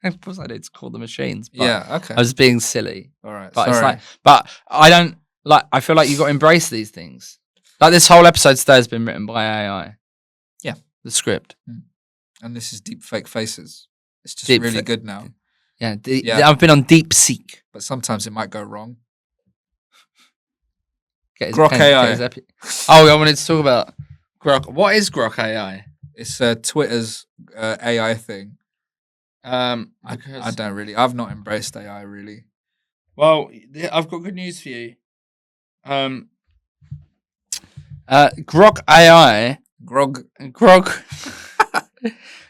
Speaker 2: Of course I do. It's called the machines. But
Speaker 1: yeah, okay.
Speaker 2: I was being silly.
Speaker 1: All right.
Speaker 2: But
Speaker 1: sorry.
Speaker 2: it's like, but I don't like. I feel like you got to embrace these things. Like this whole episode today has been written by AI.
Speaker 1: Yeah.
Speaker 2: The script.
Speaker 1: And this is deep fake faces. It's just
Speaker 2: Deep
Speaker 1: really
Speaker 2: fa-
Speaker 1: good now.
Speaker 2: Yeah,
Speaker 1: Yeah.
Speaker 2: I've been on DeepSeek.
Speaker 1: But sometimes it might go wrong.
Speaker 2: Get his
Speaker 1: Grok
Speaker 2: pen,
Speaker 1: AI.
Speaker 2: get his I wanted to talk about Grok. What is Grok AI?
Speaker 1: It's Twitter's AI thing. I don't really. I've not embraced AI really.
Speaker 2: Well, I've got good news for you. Grok AI.
Speaker 1: Grog.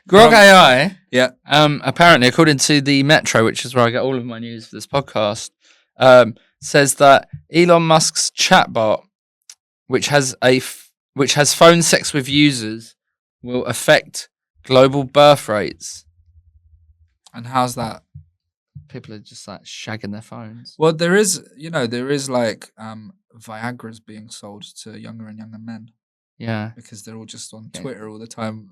Speaker 2: Grok AI.
Speaker 1: Yeah.
Speaker 2: Apparently, according to the Metro, which is where I get all of my news for this podcast, says that Elon Musk's chatbot, which has phone sex with users, will affect global birth rates.
Speaker 1: And how's that?
Speaker 2: People are just like shagging their phones.
Speaker 1: Well, there is like Viagra's being sold to younger and younger men.
Speaker 2: Yeah.
Speaker 1: Because they're all just on Twitter all the time,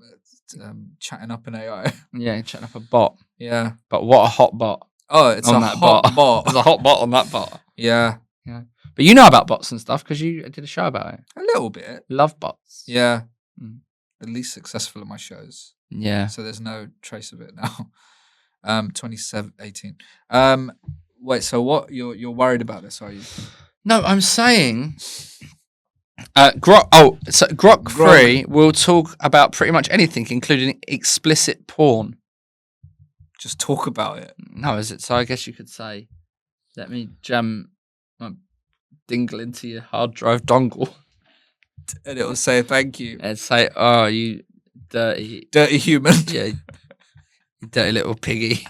Speaker 1: chatting up an AI.
Speaker 2: Yeah, chatting up a bot.
Speaker 1: Yeah.
Speaker 2: But what a hot bot.
Speaker 1: Oh, it's a hot bot.
Speaker 2: There's a hot bot on that bot.
Speaker 1: Yeah.
Speaker 2: Yeah. But you know about bots and stuff because you did a show about it.
Speaker 1: A little bit.
Speaker 2: Love bots.
Speaker 1: Yeah. The least successful of my shows.
Speaker 2: Yeah.
Speaker 1: So there's no trace of it now. 2018. Wait, so what you're worried about this, are you?
Speaker 2: No, I'm saying Grok 3 will talk about pretty much anything, including explicit porn.
Speaker 1: Just talk about it.
Speaker 2: No, is it? So I guess you could say, let me jam my dingle into your hard drive dongle.
Speaker 1: And it will say thank you.
Speaker 2: And say, oh, you dirty
Speaker 1: human.
Speaker 2: Yeah, you dirty little piggy.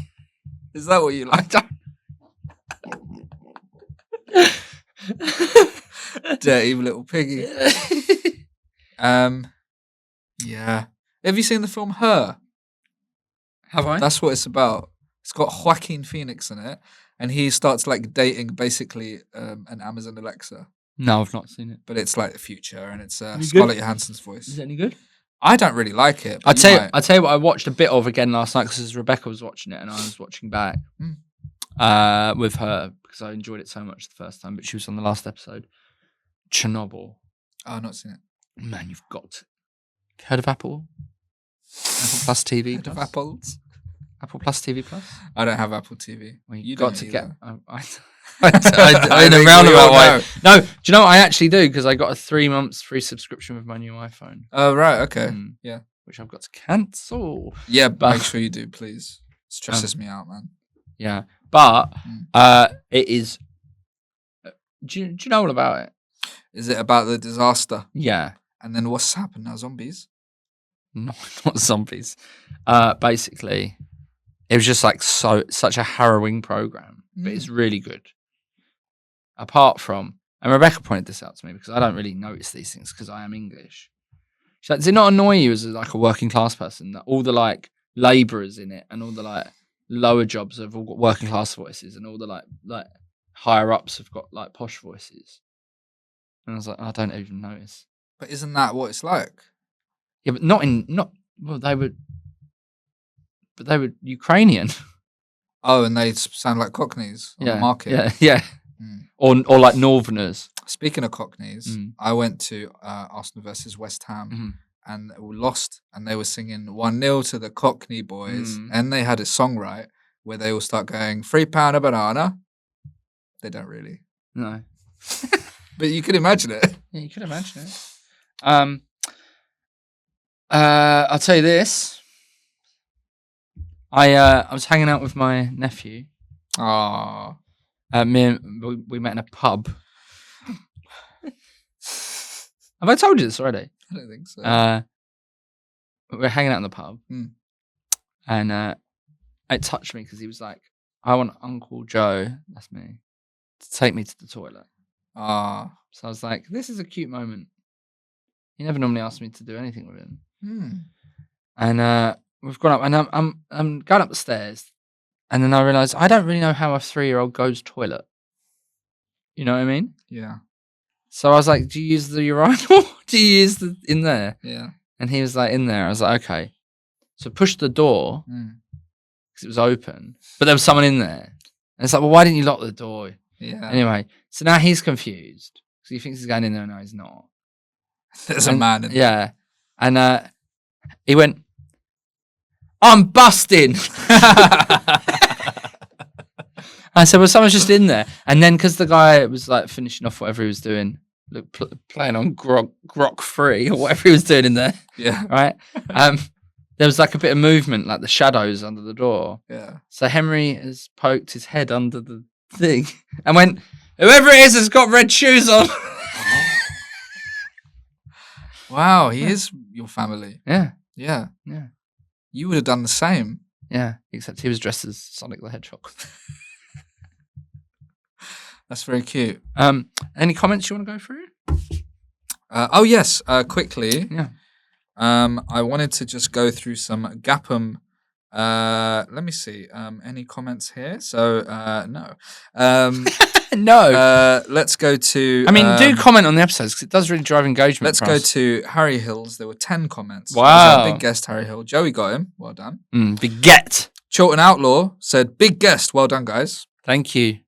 Speaker 1: Is that what you like? Dirty little piggy. Yeah. Have you seen the film Her?
Speaker 2: Have I?
Speaker 1: That's what it's about. It's got Joaquin Phoenix in it, and he starts like dating basically an Amazon Alexa.
Speaker 2: No, I've not seen it.
Speaker 1: But it's like the future, and it's
Speaker 2: Any
Speaker 1: Scarlett
Speaker 2: good?
Speaker 1: Johansson's voice.
Speaker 2: Is it any good?
Speaker 1: I don't really like it.
Speaker 2: I tell you what, I watched a bit of again last night because Rebecca was watching it and I was watching back with her because I enjoyed it so much the first time. But she was on the last episode. Chernobyl.
Speaker 1: Oh, I've not seen it.
Speaker 2: Man, you've got to. Heard of Apple? Apple Plus TV.
Speaker 1: Heard of Apples?
Speaker 2: Apple Plus TV Plus.
Speaker 1: I don't have Apple TV.
Speaker 2: Well,
Speaker 1: you
Speaker 2: got
Speaker 1: don't
Speaker 2: to
Speaker 1: either.
Speaker 2: get. In a roundabout way. No, do you know what I actually do? Because I got a 3 months free subscription with my new iPhone.
Speaker 1: Oh, right. Okay. Yeah.
Speaker 2: Which I've got to cancel.
Speaker 1: Yeah, but make sure you do, please. It stresses me out, man.
Speaker 2: Yeah. But it is. Do you know all about it?
Speaker 1: Is it about the disaster?
Speaker 2: Yeah.
Speaker 1: And then what's happened now? Zombies?
Speaker 2: No, not zombies. Basically, it was just like such a harrowing program, but it's really good. Apart from, and Rebecca pointed this out to me because I don't really notice these things because I am English. She's like, does it not annoy you as like a working class person that all the like labourers in it and all the like lower jobs have all got working class voices and all the like higher ups have got like posh voices? And I was like, I don't even notice.
Speaker 1: But isn't that what it's like?
Speaker 2: Yeah, but well, they were Ukrainian.
Speaker 1: Oh, and they sound like Cockneys on the market.
Speaker 2: Yeah. Or like Northerners.
Speaker 1: Speaking of Cockneys, I went to Arsenal versus West Ham and we lost, and they were singing 1-0 to the Cockney boys, and they had a song right where they all start going £3 a banana. They don't really.
Speaker 2: No.
Speaker 1: But you could imagine it.
Speaker 2: Yeah, you could imagine it. I'll tell you this. I was hanging out with my nephew.
Speaker 1: Ah.
Speaker 2: We met in a pub. Have I told you this already?
Speaker 1: I don't think so.
Speaker 2: We were hanging out in the pub, and it touched me because he was like, "I want Uncle Joe, that's me, to take me to the toilet."
Speaker 1: Ah.
Speaker 2: So I was like, "This is a cute moment." He never normally asks me to do anything with him. And we've gone up, and I'm going up the stairs, and then I realised I don't really know how a 3-year-old goes toilet. You know what I mean?
Speaker 1: Yeah.
Speaker 2: So I was like, "Do you use the urinal? Do you use the in there?"
Speaker 1: Yeah.
Speaker 2: And he was like, "In there." I was like, "Okay." So I pushed the door because it was open, but there was someone in there. And it's like, "Well, why didn't you lock the door?"
Speaker 1: Yeah.
Speaker 2: Anyway, so now he's confused because he thinks he's going in there and no, he's not.
Speaker 1: There's a man in there.
Speaker 2: Yeah. And he went, I'm busting. I said, well, someone's just in there. And then because the guy was like finishing off whatever he was doing, playing on Grok 3 or whatever he was doing in there.
Speaker 1: Yeah.
Speaker 2: Right. There was like a bit of movement, like the shadows under the door.
Speaker 1: Yeah.
Speaker 2: So Henry has poked his head under the thing and went, whoever it is has got red shoes on.
Speaker 1: Wow, he is your family.
Speaker 2: Yeah.
Speaker 1: Yeah.
Speaker 2: Yeah.
Speaker 1: You would have done the same.
Speaker 2: Yeah. Except he was dressed as Sonic the Hedgehog.
Speaker 1: That's very cute.
Speaker 2: Any comments you want to go through?
Speaker 1: Oh, yes. Quickly.
Speaker 2: Yeah.
Speaker 1: I wanted to just go through some Gapham. Let me see. Any comments here? So, no.
Speaker 2: No.
Speaker 1: Let's go to.
Speaker 2: I mean, do comment on the episodes because it does really drive engagement.
Speaker 1: Let's go to Harry Hill's. There were 10 comments.
Speaker 2: Wow.
Speaker 1: That was our big guest, Harry Hill. Joey got him. Well done.
Speaker 2: Big get.
Speaker 1: Chilton Outlaw said, big guest. Well done, guys.
Speaker 2: Thank you.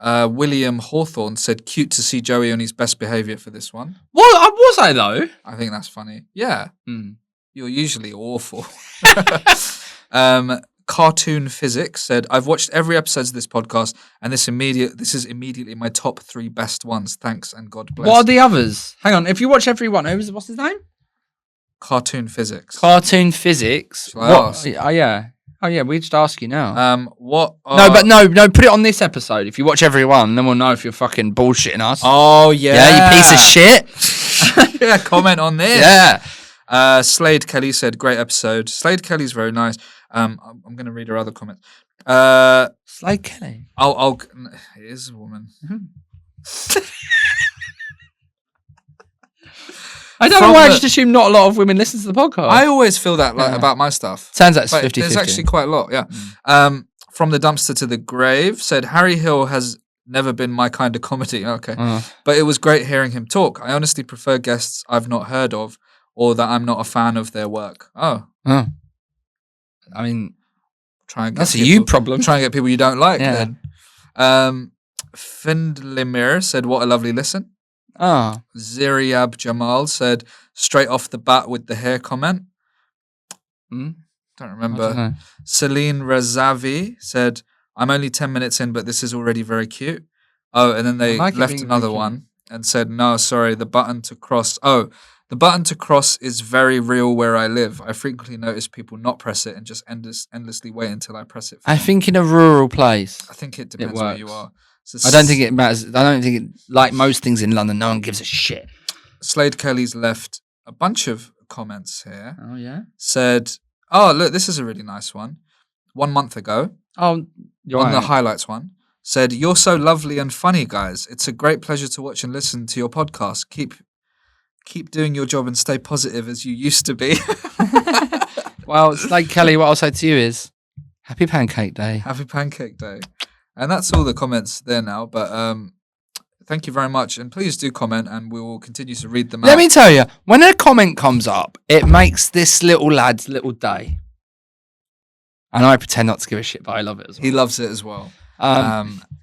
Speaker 1: William Hawthorne said, cute to see Joey on his best behaviour for this one.
Speaker 2: What was I though?
Speaker 1: I think that's funny. Yeah. You're usually awful. Cartoon Physics said, I've watched every episode of this podcast and this is immediately my top 3 best ones. Thanks and God bless.
Speaker 2: What are the others? Hang on. If you watch every one, what's his name?
Speaker 1: Cartoon Physics.
Speaker 2: Cartoon Physics.
Speaker 1: Shall I ask?
Speaker 2: Oh, yeah. Oh, yeah. We just ask you now.
Speaker 1: What?
Speaker 2: No. Put it on this episode. If you watch every one, then we'll know if you're fucking bullshitting us.
Speaker 1: Oh, yeah.
Speaker 2: Yeah, you piece of shit.
Speaker 1: Yeah, comment on this.
Speaker 2: Yeah.
Speaker 1: Slade Kelly said, great episode. Slade Kelly's very nice. I'm going to read her other comments.
Speaker 2: Slade Kelly.
Speaker 1: It is a woman.
Speaker 2: I don't know why I just assume not a lot of women listen to the podcast.
Speaker 1: I always feel that about my stuff.
Speaker 2: Sounds like it's 50-50.
Speaker 1: There's actually quite a lot, yeah. From the dumpster to the grave said, Harry Hill has never been my kind of comedy. Okay. But it was great hearing him talk. I honestly prefer guests I've not heard of or that I'm not a fan of their work. Oh.
Speaker 2: I mean,
Speaker 1: that's
Speaker 2: a you problem.
Speaker 1: Try and get people you don't like
Speaker 2: yeah.
Speaker 1: then. Findlimir said, what a lovely listen. Ziriab Jamal said, straight off the bat with the hair comment. Don't remember.
Speaker 2: Don't know.
Speaker 1: Celine Razavi said, I'm only 10 minutes in, but this is already very cute. Oh, and then they left another one and said, no, sorry, the button to cross. Oh, the button to cross is very real where I live. I frequently notice people not press it and just endlessly wait until I press it.
Speaker 2: I think in a rural place.
Speaker 1: I think it depends where you are. So
Speaker 2: I don't think it matters. I don't think it, like most things in London, no one gives a shit.
Speaker 1: Slade Kelly's left a bunch of comments here.
Speaker 2: Oh, yeah?
Speaker 1: Said, oh, look, this is a really nice one. 1 month ago.
Speaker 2: Oh, you're
Speaker 1: on
Speaker 2: right.
Speaker 1: the highlights one. Said, you're so lovely and funny, guys. It's a great pleasure to watch and listen to your podcast. Keep doing your job and stay positive as you used to be.
Speaker 2: Well, Slade Kelly, what I'll say to you is, happy Pancake Day.
Speaker 1: Happy Pancake Day. And that's all the comments there now. But thank you very much. And please do comment and we will continue to read them out.
Speaker 2: Let me tell you, when a comment comes up, it makes this little lad's little day. And I pretend not to give a shit, but I love it as well.
Speaker 1: He loves it as well.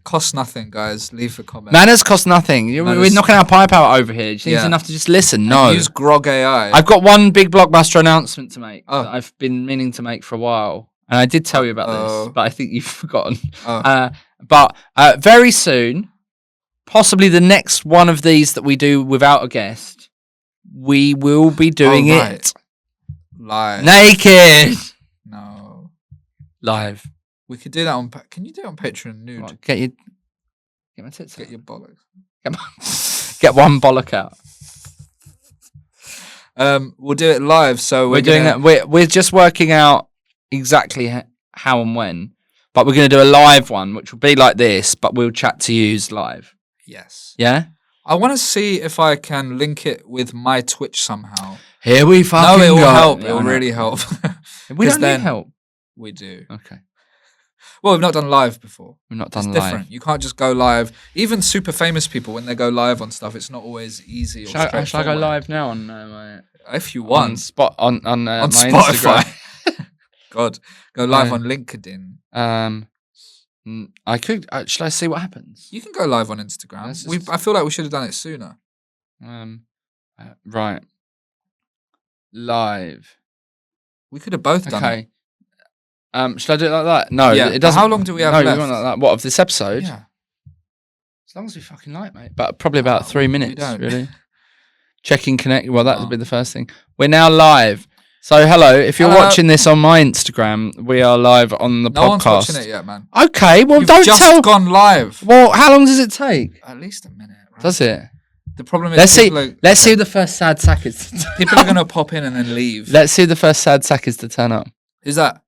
Speaker 1: Costs nothing, guys. Leave a comment.
Speaker 2: Manners cost nothing. We're knocking our pipe out over here. Do you think it's enough to just listen? No.
Speaker 1: And use Grog AI.
Speaker 2: I've got one big blockbuster announcement to make that I've been meaning to make for a while. And I did tell you about this, but I think you've forgotten. But very soon, possibly the next one of these that we do without a guest, we will be doing it
Speaker 1: live.
Speaker 2: Naked.
Speaker 1: No.
Speaker 2: Live.
Speaker 1: We could do that on. Can you do it on Patreon nude?
Speaker 2: Right, get my tits.
Speaker 1: Get your bollocks.
Speaker 2: Get one bollock out.
Speaker 1: We'll do it live. So
Speaker 2: we're doing that. We're just working out exactly how and when, but we're going to do a live one, which will be like this, but we'll chat to yous live.
Speaker 1: Yes.
Speaker 2: Yeah.
Speaker 1: I want to see if I can link it with my Twitch somehow.
Speaker 2: Here we fucking go.
Speaker 1: No, it will help. It will really help.
Speaker 2: We don't need help.
Speaker 1: We do.
Speaker 2: Okay.
Speaker 1: Well, we've not done live before.
Speaker 2: We've not done
Speaker 1: it's
Speaker 2: live.
Speaker 1: Different. You can't just go live. Even super famous people, when they go live on stuff, it's not always easy or straightforward.
Speaker 2: Shall I go live now on my...
Speaker 1: If you want.
Speaker 2: On my
Speaker 1: Spotify.
Speaker 2: Instagram.
Speaker 1: God. Go live on LinkedIn.
Speaker 2: I could... shall I see what happens?
Speaker 1: You can go live on Instagram. I feel like we should have done it sooner.
Speaker 2: I Right. Live.
Speaker 1: We could have both done it.
Speaker 2: Okay. Should I do it like that? No,
Speaker 1: Yeah,
Speaker 2: it
Speaker 1: but
Speaker 2: doesn't.
Speaker 1: how long do we have
Speaker 2: no,
Speaker 1: left?
Speaker 2: you want like that. What, of this episode?
Speaker 1: Yeah.
Speaker 2: As long as we fucking like, mate. But probably about 3 minutes,
Speaker 1: don't.
Speaker 2: really. Checking connect. Well, that would be the first thing. We're now live. So, hello. If you're watching this on my Instagram, we are live on the podcast.
Speaker 1: No one's watching it yet, man.
Speaker 2: Okay, well,
Speaker 1: You've
Speaker 2: don't
Speaker 1: just
Speaker 2: tell.
Speaker 1: gone live.
Speaker 2: Well, how long does it take?
Speaker 1: At least a minute. Right?
Speaker 2: Does it?
Speaker 1: The problem is,
Speaker 2: Let's see who the first sad sack is.
Speaker 1: People are going to pop in and then leave.
Speaker 2: Let's see who the first sad sack is to turn up.
Speaker 1: Who's that?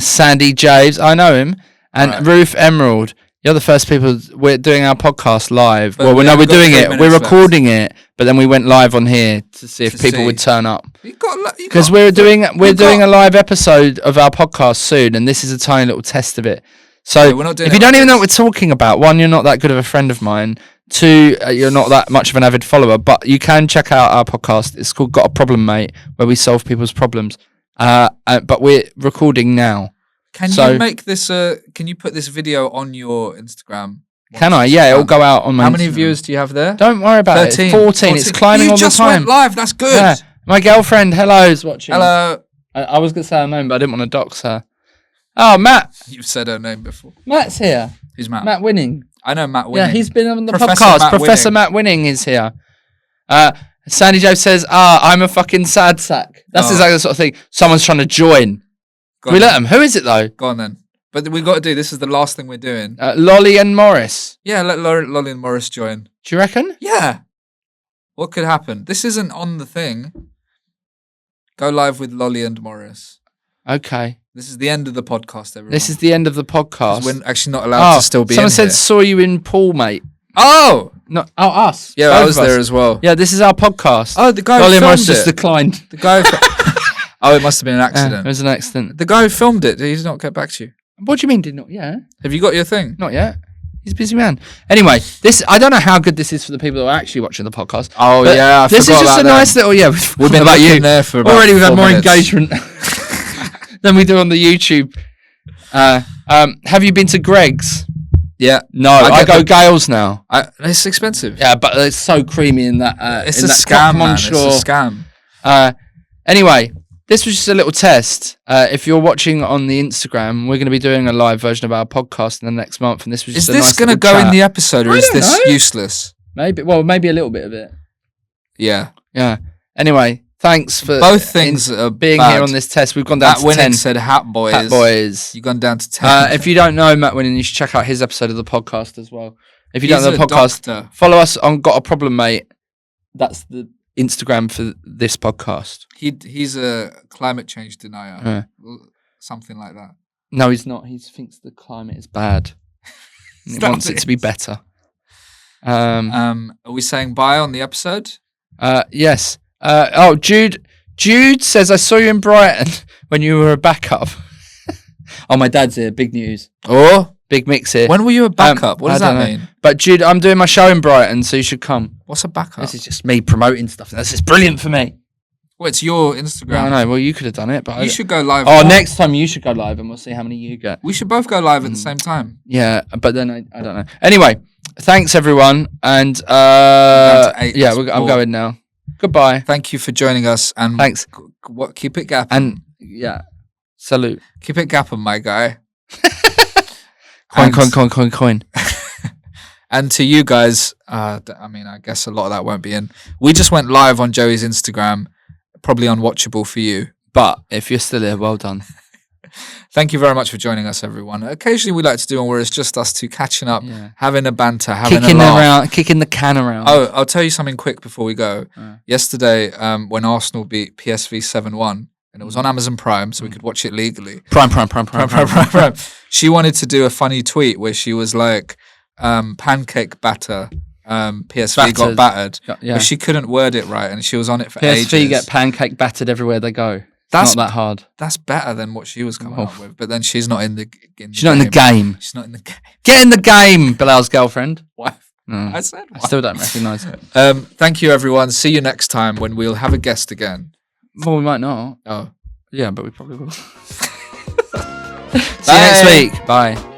Speaker 2: Sandy Javes, I know him, and
Speaker 1: Right.
Speaker 2: Ruth Emerald. You're the first people. We're doing our podcast live.
Speaker 1: But
Speaker 2: We're
Speaker 1: got
Speaker 2: doing
Speaker 1: 3
Speaker 2: it.
Speaker 1: minutes
Speaker 2: We're
Speaker 1: left.
Speaker 2: recording it, but then we went live on here to see if
Speaker 1: To
Speaker 2: people
Speaker 1: see.
Speaker 2: would turn up.
Speaker 1: Because
Speaker 2: We're doing a live episode of our podcast soon, and this is a tiny little test of it. So
Speaker 1: Yeah, we're not doing
Speaker 2: if
Speaker 1: it
Speaker 2: you don't
Speaker 1: like
Speaker 2: even know what
Speaker 1: this.
Speaker 2: we're talking about, one, you're not that good of a friend of mine. Two, you're not that much of an avid follower, but you can check out our podcast. It's called Got a Problem, Mate, where we solve people's problems. But we're recording now.
Speaker 1: Can you make this? Can you put this video on your Instagram?
Speaker 2: Can I? Yeah, it'll go out on my
Speaker 1: How many
Speaker 2: Instagram.
Speaker 1: viewers do you have there?
Speaker 2: Don't worry about
Speaker 1: 13.
Speaker 2: it. 14. It's climbing
Speaker 1: you
Speaker 2: all the
Speaker 1: just
Speaker 2: time.
Speaker 1: went live. That's good.
Speaker 2: Yeah. My girlfriend, hello, is watching.
Speaker 1: Hello.
Speaker 2: I was going to say her name, but I didn't want to dox her. Oh, Matt.
Speaker 1: You've said her name before.
Speaker 2: Matt's here.
Speaker 1: Who's Matt?
Speaker 2: Matt Winning.
Speaker 1: I know Matt Winning.
Speaker 2: Yeah, he's been on the
Speaker 1: Professor
Speaker 2: podcast.
Speaker 1: Matt
Speaker 2: Professor
Speaker 1: Winning.
Speaker 2: Matt Winning is here. Sandy Joe says, I'm a fucking sad sack. That's exactly the sort of thing. Someone's trying to join.
Speaker 1: Go
Speaker 2: Can we
Speaker 1: on
Speaker 2: let
Speaker 1: then.
Speaker 2: them? Who is it, though?
Speaker 1: Go on then. But we got to do this. Is the last thing we're doing.
Speaker 2: Lolly and Morris.
Speaker 1: Yeah, let Lolly and Morris join.
Speaker 2: Do you reckon?
Speaker 1: Yeah. What could happen? This isn't on the thing. Go live with Lolly and Morris.
Speaker 2: Okay.
Speaker 1: This is the end of the podcast, everyone.
Speaker 2: This is the end of the podcast.
Speaker 1: We're actually not allowed to still be
Speaker 2: someone
Speaker 1: in
Speaker 2: said,
Speaker 1: here.
Speaker 2: saw you in pool, mate.
Speaker 1: Oh!
Speaker 2: No, us.
Speaker 1: Yeah,
Speaker 2: Both
Speaker 1: I was
Speaker 2: of us.
Speaker 1: there as well.
Speaker 2: Yeah, this is our podcast.
Speaker 1: Oh, the guy
Speaker 2: Lolly
Speaker 1: who
Speaker 2: and Morris
Speaker 1: filmed
Speaker 2: just
Speaker 1: it.
Speaker 2: declined.
Speaker 1: The guy Oh, it must have been an
Speaker 2: It
Speaker 1: accident.
Speaker 2: was an accident.
Speaker 1: The guy who filmed it, did he not get back to you?
Speaker 2: What do you mean did not? Yeah.
Speaker 1: Have you got your thing?
Speaker 2: Not yet. He's a busy man. Anyway, I don't know how good this is for the people who are actually watching the podcast.
Speaker 1: Oh,
Speaker 2: but
Speaker 1: yeah, I
Speaker 2: this is
Speaker 1: forgot
Speaker 2: just
Speaker 1: about
Speaker 2: a
Speaker 1: them.
Speaker 2: nice little, yeah.
Speaker 1: We've been
Speaker 2: about
Speaker 1: looking
Speaker 2: you.
Speaker 1: there for about
Speaker 2: Already we've had
Speaker 1: 4
Speaker 2: more
Speaker 1: minutes.
Speaker 2: engagement than we do on the YouTube. Have you been to Greg's?
Speaker 1: Yeah.
Speaker 2: No,
Speaker 1: I
Speaker 2: I
Speaker 1: get
Speaker 2: go
Speaker 1: the-
Speaker 2: Gales now.
Speaker 1: It's expensive.
Speaker 2: Yeah, but it's so creamy in that.
Speaker 1: It's
Speaker 2: in
Speaker 1: a
Speaker 2: that
Speaker 1: scam, man. It's
Speaker 2: Monshore.
Speaker 1: a scam.
Speaker 2: Anyway, this was just a little test. If you're watching on the Instagram, we're going to be doing a live version of our podcast in the next month, and this was
Speaker 1: Is
Speaker 2: just a
Speaker 1: this
Speaker 2: nice
Speaker 1: going to
Speaker 2: little
Speaker 1: go in
Speaker 2: chat.
Speaker 1: the episode, or
Speaker 2: I
Speaker 1: is
Speaker 2: don't
Speaker 1: this
Speaker 2: know.
Speaker 1: useless?
Speaker 2: Maybe a little bit of it.
Speaker 1: Yeah.
Speaker 2: Yeah. Anyway, thanks for
Speaker 1: Both things are
Speaker 2: being
Speaker 1: bad.
Speaker 2: here on this test. We've gone down
Speaker 1: Matt
Speaker 2: to
Speaker 1: Winning
Speaker 2: 10.
Speaker 1: said Hat Boys.
Speaker 2: Hat Boys.
Speaker 1: You've gone down to 10.
Speaker 2: If you don't know Matt Winning, you should check out his episode of the podcast as well. If you
Speaker 1: He's
Speaker 2: don't know the
Speaker 1: a
Speaker 2: podcast,
Speaker 1: doctor.
Speaker 2: follow us on Got a Problem, Mate. That's the Instagram for this podcast.
Speaker 1: He's a climate change denier. Something like that.
Speaker 2: No, he's not. He thinks the climate is bad. And he
Speaker 1: Stop
Speaker 2: wants it to be better.
Speaker 1: Are we saying bye on the episode?
Speaker 2: Yes. Jude says, I saw you in Brighton when you were a backup. Oh, my dad's here. Big news.
Speaker 1: Or
Speaker 2: Big mix here.
Speaker 1: when were you a backup? What does
Speaker 2: I
Speaker 1: that
Speaker 2: don't know.
Speaker 1: mean?
Speaker 2: But Jude, I'm doing my show in Brighton, so you should come.
Speaker 1: What's a backup?
Speaker 2: This is just me promoting stuff. This is brilliant for me.
Speaker 1: Well, it's your Instagram.
Speaker 2: I know. Well, you could have done it, but
Speaker 1: You should go live.
Speaker 2: Oh, next time you should go live, and we'll see how many you get.
Speaker 1: We should both go live at the same time.
Speaker 2: Yeah, but then I don't know. Anyway, thanks everyone, and
Speaker 1: down to 8,
Speaker 2: yeah,
Speaker 1: that's
Speaker 2: I'm
Speaker 1: 4.
Speaker 2: going now. Goodbye.
Speaker 1: Thank you for joining us, and
Speaker 2: Thanks.
Speaker 1: Keep it gapping.
Speaker 2: And yeah, salute.
Speaker 1: Keep it gapping, my guy.
Speaker 2: Coin.
Speaker 1: And to you guys, I guess a lot of that won't be in. We just went live on Joey's Instagram, probably unwatchable for you.
Speaker 2: But if you're still here, well done.
Speaker 1: Thank you very much for joining us, everyone. Occasionally we like to do one where it's just us two catching up, having a banter, having a laugh.
Speaker 2: Kicking the can around.
Speaker 1: Oh, I'll tell you something quick before we go. Yesterday, when Arsenal beat PSV 7-1, and it was on Amazon Prime, so we could watch it legally.
Speaker 2: Prime.
Speaker 1: She wanted to do a funny tweet where she was like, pancake batter, PSV got battered.
Speaker 2: Yeah.
Speaker 1: But she couldn't word it right, and she was on it for
Speaker 2: PSV
Speaker 1: ages.
Speaker 2: get pancake battered everywhere they go.
Speaker 1: That's
Speaker 2: not that hard.
Speaker 1: That's better than what she was coming up with. But then she's not in the
Speaker 2: She's not in the game.
Speaker 1: She's not in the game.
Speaker 2: Get in the game, Bilal's girlfriend.
Speaker 1: Wife.
Speaker 2: No.
Speaker 1: I said
Speaker 2: I still don't recognise it.
Speaker 1: Thank you, everyone. See you next time when we'll have a guest again.
Speaker 2: Well, we might not.
Speaker 1: Oh.
Speaker 2: Yeah, but we probably will. See you next week. Bye.